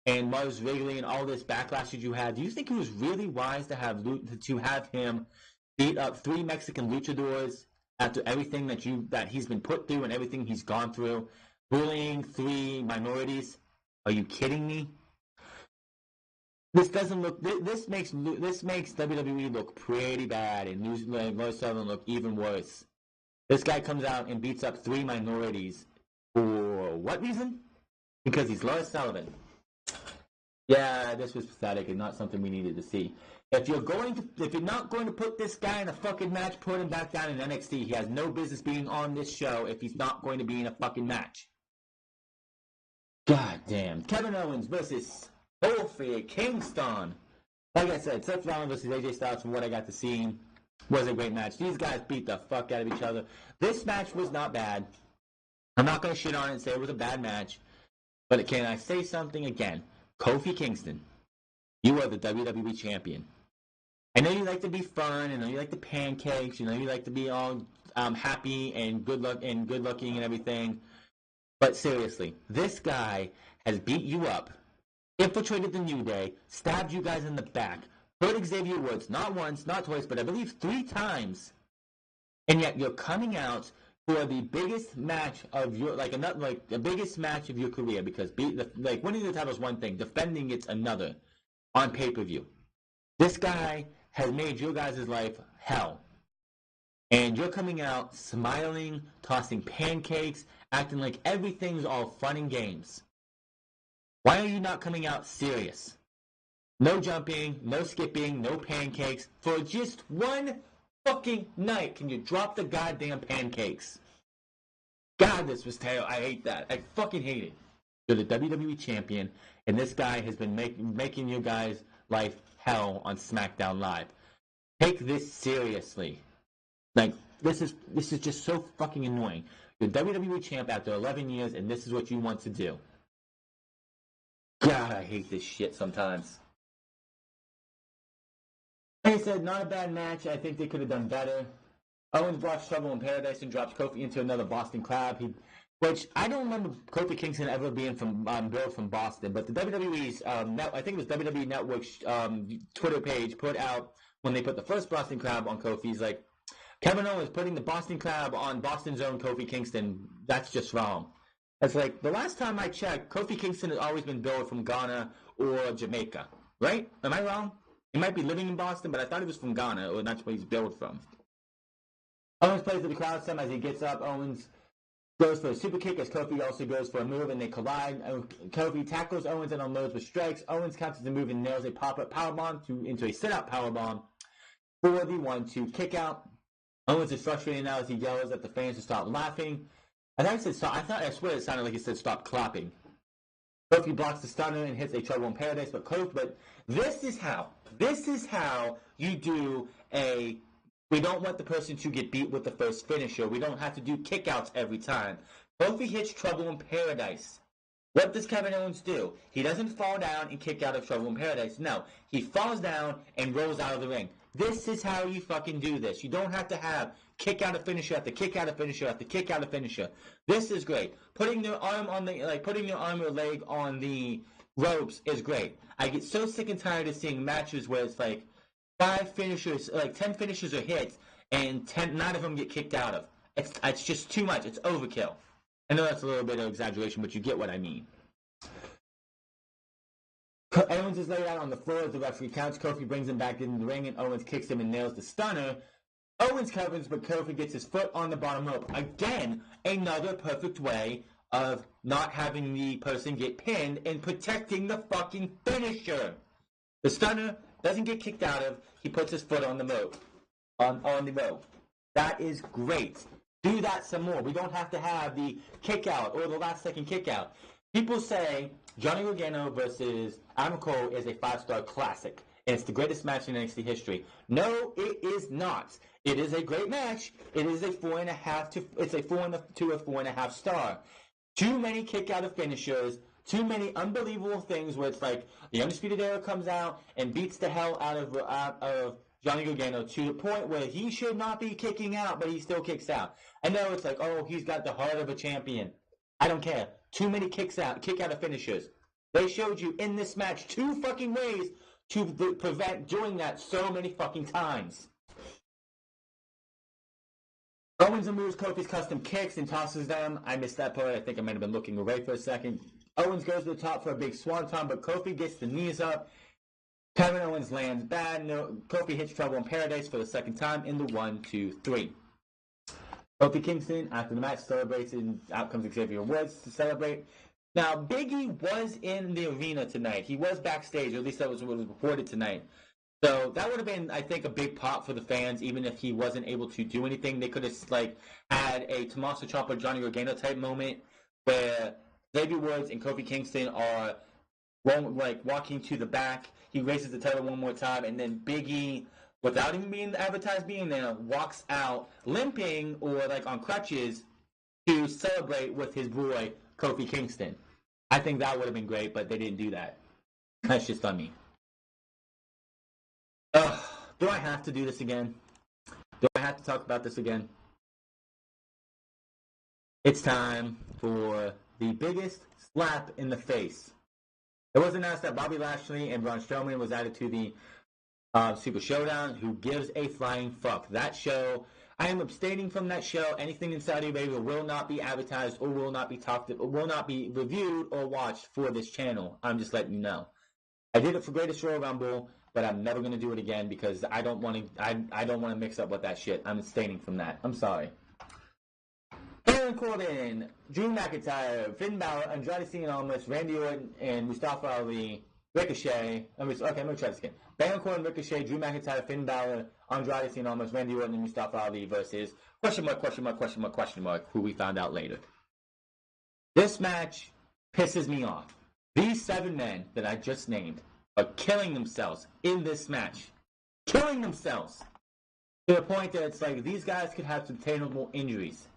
and Mars Wrigley and all this backlash that you had, do you think it was really wise to have him beat up 3 Mexican luchadors after everything that he's been put through and everything he's gone through, bullying 3 minorities? Are you kidding me? This doesn't look. This makes WWE look pretty bad, and Lars Sullivan look even worse. This guy comes out and beats up 3 minorities for what reason? Because he's Lars Sullivan. Yeah, this was pathetic and not something we needed to see. If you're not going to put this guy in a fucking match, put him back down in NXT. He has no business being on this show if he's not going to be in a fucking match. God damn. Kevin Owens versus Kofi Kingston. Like I said, Seth Rollins versus AJ Styles, from what I got to see, was a great match. These guys beat the fuck out of each other. This match was not bad. I'm not going to shit on it and say it was a bad match. But can I say something again? Kofi Kingston, you are the WWE champion. I know you like to be fun. I know you like the pancakes. You know you like to be all happy and good looking and everything. But seriously, this guy has beat you up, infiltrated the New Day, stabbed you guys in the back, hurt Xavier Woods not once, not twice, but I believe 3 times. And yet you're coming out for the biggest match of your like the biggest match of your career, because winning the title is one thing, defending it's another on pay-per-view. This guy has made your guys' life hell. And you're coming out smiling, tossing pancakes, acting like everything's all fun and games. Why are you not coming out serious? No jumping, no skipping, no pancakes. For just one fucking night, can you drop the goddamn pancakes? God, this was terrible. I hate that. I fucking hate it. You're the WWE champion, and this guy has been making your guys' life hell on SmackDown Live. Take this seriously. Like, this is just so fucking annoying. You're WWE champ after 11 years, and this is what you want to do. God, I hate this shit sometimes. Like I said, not a bad match. I think they could have done better. Owens blocks Trouble in Paradise and drops Kofi into another Boston Crab. Which I don't remember Kofi Kingston ever being billed from Boston, but the WWE's I think it was WWE Network's Twitter page put out when they put the first Boston Crab on Kofi. He's like, Kevin Owens putting the Boston Crab on Boston's own Kofi Kingston. That's just wrong. It's like, the last time I checked, Kofi Kingston has always been billed from Ghana or Jamaica, right? Am I wrong? He might be living in Boston, but I thought he was from Ghana, or that's where he's billed from. Owens plays to the crowd some as he gets up. Owens goes for a super kick as Kofi also goes for a move, and they collide. Kofi tackles Owens and unloads with strikes. Owens counters the move and nails a pop-up powerbomb into a sit-out powerbomb for the 1-2 kick out. Owens is frustrated now as he yells at the fans to stop laughing. I swear it sounded like he said stop clapping. Kofi blocks the stunner and hits a Trouble in Paradise, but this is how you do a, we don't want the person to get beat with the first finisher. We don't have to do kickouts every time. Kofi hits Trouble in Paradise. What does Kevin Owens do? He doesn't fall down and kick out of Trouble in Paradise. No, he falls down and rolls out of the ring. This is how you fucking do this. You don't have to have kick out a finisher after kick out a finisher after kick out a finisher. This is great. Putting your arm or leg on the ropes is great. I get so sick and tired of seeing matches where it's like 5 finishers, like 10 finishers are hits, and 9 of them get kicked out of. It's just too much. It's overkill. I know that's a little bit of exaggeration, but you get what I mean. Owens is laid out on the floor as the referee counts. Kofi brings him back in the ring, and Owens kicks him and nails the stunner. Owens covers, but Kofi gets his foot on the bottom rope. Again, another perfect way of not having the person get pinned and protecting the fucking finisher. The stunner doesn't get kicked out of. He puts his foot on the rope. On the rope. That is great. Do that some more. We don't have to have the kick out or the last second kick out. People say Johnny Gargano versus Adam Cole is a 5-star classic, and it's the greatest match in NXT history. No, it is not. It is a great match. It is a 4.5 to a 4.5 star. Too many kick out of finishers. Too many unbelievable things where it's like the Undisputed Era comes out and beats the hell out of Johnny Gargano to the point where he should not be kicking out, but he still kicks out. I know it's like, oh, he's got the heart of a champion. I don't care. Too many kick out of finishers. They showed you in this match 2 fucking ways to prevent doing that so many fucking times. Owens moves Kofi's custom kicks and tosses them. I missed that part. I think I might have been looking away for a second. Owens goes to the top for a big swanton, but Kofi gets the knees up. Kevin Owens lands bad. Kofi hits Trouble in Paradise for the second time in the 1, 2, 3. Kofi Kingston, after the match, celebrates, and out comes Xavier Woods to celebrate. Now, Big E was in the arena tonight. He was backstage, or at least that was what was reported tonight. So that would have been, I think, a big pop for the fans, even if he wasn't able to do anything. They could have had a Tommaso Ciampa, Johnny Gargano type moment where Xavier Woods and Kofi Kingston are walking to the back. He raises the title one more time, and then Big E, without even being advertised being there, walks out limping or on crutches to celebrate with his boy Kofi Kingston. I think that would have been great, but they didn't do that. That's just on me. Do I have to do this again? Do I have to talk about this again? It's time for the biggest slap in the face. It was announced that Bobby Lashley and Braun Strowman was added to the Super Showdown. Who gives a flying fuck? That show, I am abstaining from that show. Anything in Saudi Arabia will not be advertised or will not be talked, or will not be reviewed or watched for this channel. I'm just letting you know. I did it for Greatest Royal Rumble, but I'm never going to do it again because I don't want to. I don't want to mix up with that shit. I'm abstaining from that. I'm sorry. Baron Corbin, Drew McIntyre, Finn Balor, Andrade Cien Almas, Randy Orton, and Mustafa Ali, Ricochet. I'm going to try this again. Baron Corbin, Ricochet, Drew McIntyre, Finn Balor, Andrade Cien Almas, Randy Orton, and Mustafa Ali versus question mark, who we found out later. This match pisses me off. These 7 men that I just named are killing themselves in this match. Killing themselves. To the point that it's like these guys could have obtainable injuries.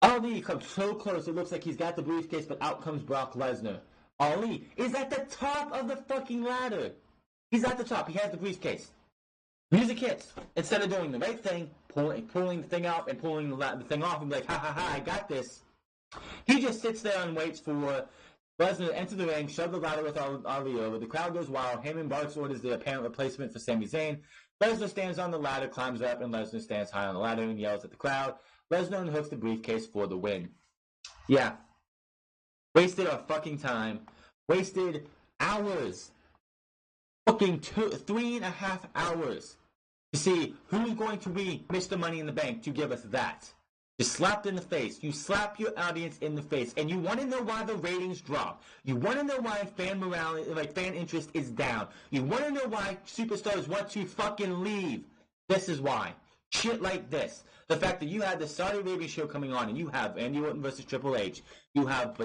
Ali comes so close, it looks like he's got the briefcase, but out comes Brock Lesnar. Ali is at the top of the fucking ladder. He's at the top. He has the briefcase. Music hits. Instead of doing the right thing, pulling the thing out and pulling the thing off and be like, ha ha ha, I got this. He just sits there and waits for Lesnar to enter the ring, shove the ladder with Ali over. The crowd goes wild. Heyman barks orders the apparent replacement for Sami Zayn. Lesnar stands on the ladder, climbs up, and Lesnar stands high on the ladder and yells at the crowd. Lesnar unhooks the briefcase for the win. Yeah. Wasted our fucking time. Wasted hours. Fucking 3.5 hours. To see who's going to be Mr. Money in the Bank to give us that. Just slapped in the face. You slap your audience in the face. And you want to know why the ratings drop. You want to know why fan morale, fan interest is down. You want to know why superstars want to fucking leave. This is why. Shit like this. The fact that you had the Saudi Arabia show coming on and you have Randy Orton versus Triple H. You have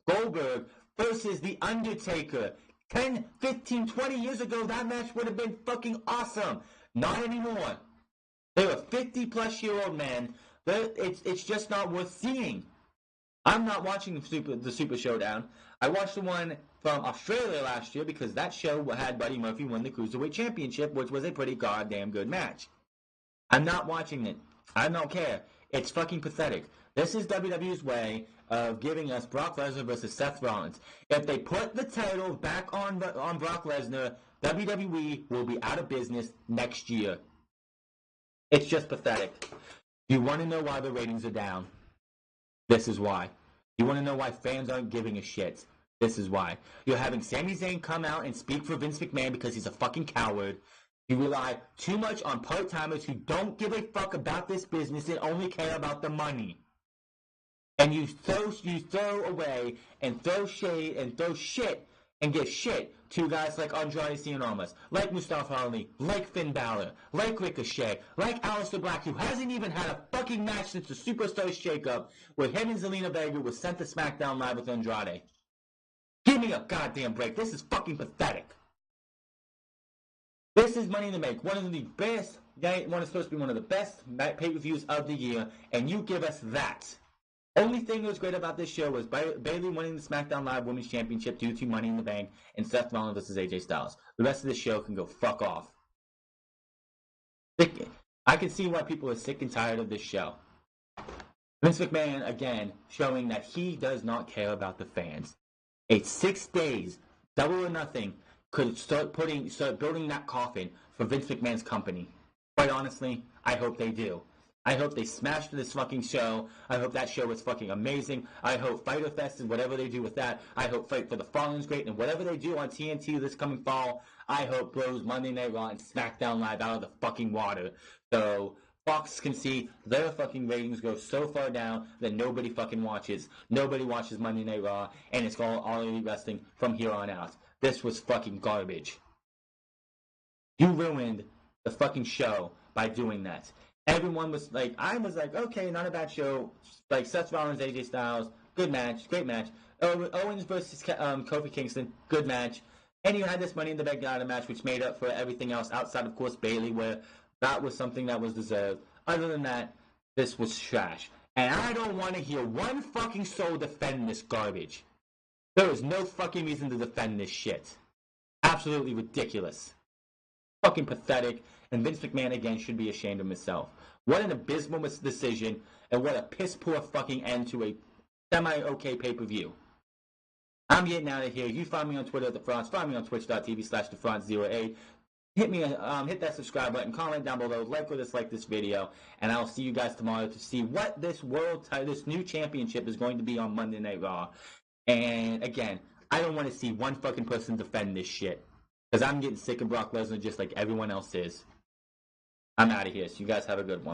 Goldberg versus The Undertaker. 10, 15, 20 years ago, that match would have been fucking awesome. Not anymore. They were 50-plus-year-old men. It's just not worth seeing. I'm not watching the Super Showdown. I watched the one from Australia last year because that show had Buddy Murphy win the Cruiserweight Championship, which was a pretty goddamn good match. I'm not watching it. I don't care. It's fucking pathetic. This is WWE's way of giving us Brock Lesnar versus Seth Rollins. If they put the title back on Brock Lesnar, WWE will be out of business next year. It's just pathetic. You want to know why the ratings are down? This is why. You want to know why fans aren't giving a shit? This is why. You're having Sami Zayn come out and speak for Vince McMahon because he's a fucking coward. You rely too much on part-timers who don't give a fuck about this business and only care about the money. And you throw away and throw shade and throw shit and give shit to guys like Andrade Cien Almas, like Mustafa Ali, like Finn Balor, like Ricochet, like Aleister Black, who hasn't even had a fucking match since the Superstars shakeup where him and Zelina Vega was sent to SmackDown Live with Andrade. Give me a goddamn break. This is fucking pathetic. This is Money in the Bank, one of the best, one is supposed to be one of the best pay-per-views of the year, and you give us that. Only thing that was great about this show was Bayley winning the SmackDown Live Women's Championship due to Money in the Bank and Seth Rollins versus AJ Styles. The rest of this show can go fuck off. I can see why people are sick and tired of this show. Vince McMahon, again, showing that he does not care about the fans. It's 6 days, double or nothing, could start building that coffin for Vince McMahon's company. Quite honestly, I hope they do. I hope they smash this fucking show. I hope that show is fucking amazing. I hope Fyter Fest and whatever they do with that. I hope Fight for the Fallen is great. And whatever they do on TNT this coming fall, I hope blows Monday Night Raw and SmackDown Live out of the fucking water. So Fox can see their fucking ratings go so far down that nobody fucking watches. Nobody watches Monday Night Raw. And it's all Elite Wrestling from here on out. This was fucking garbage. You ruined the fucking show by doing that. Everyone was like, I was like, okay, not a bad show. Like Seth Rollins, AJ Styles, good match, great match. Owens versus Kofi Kingston, good match. And you had this Money in the Bank ladder match, which made up for everything else outside, of course, Bayley, where that was something that was deserved. Other than that, this was trash. And I don't want to hear one fucking soul defend this garbage. There is no fucking reason to defend this shit. Absolutely ridiculous. fucking pathetic, and Vince McMahon again should be ashamed of himself. What an abysmal decision, and what a piss poor fucking end to a semi-okay pay-per-view. I'm getting out of here. You find me on Twitter at The Franz. Find me on twitch.tv/TheFranz08. Hit that subscribe button, comment down below, like or dislike this video, and I'll see you guys tomorrow to see what this this new championship is going to be on Monday Night Raw. And again, I don't want to see one fucking person defend this shit, because I'm getting sick of Brock Lesnar just like everyone else is. I'm out of here, so you guys have a good one.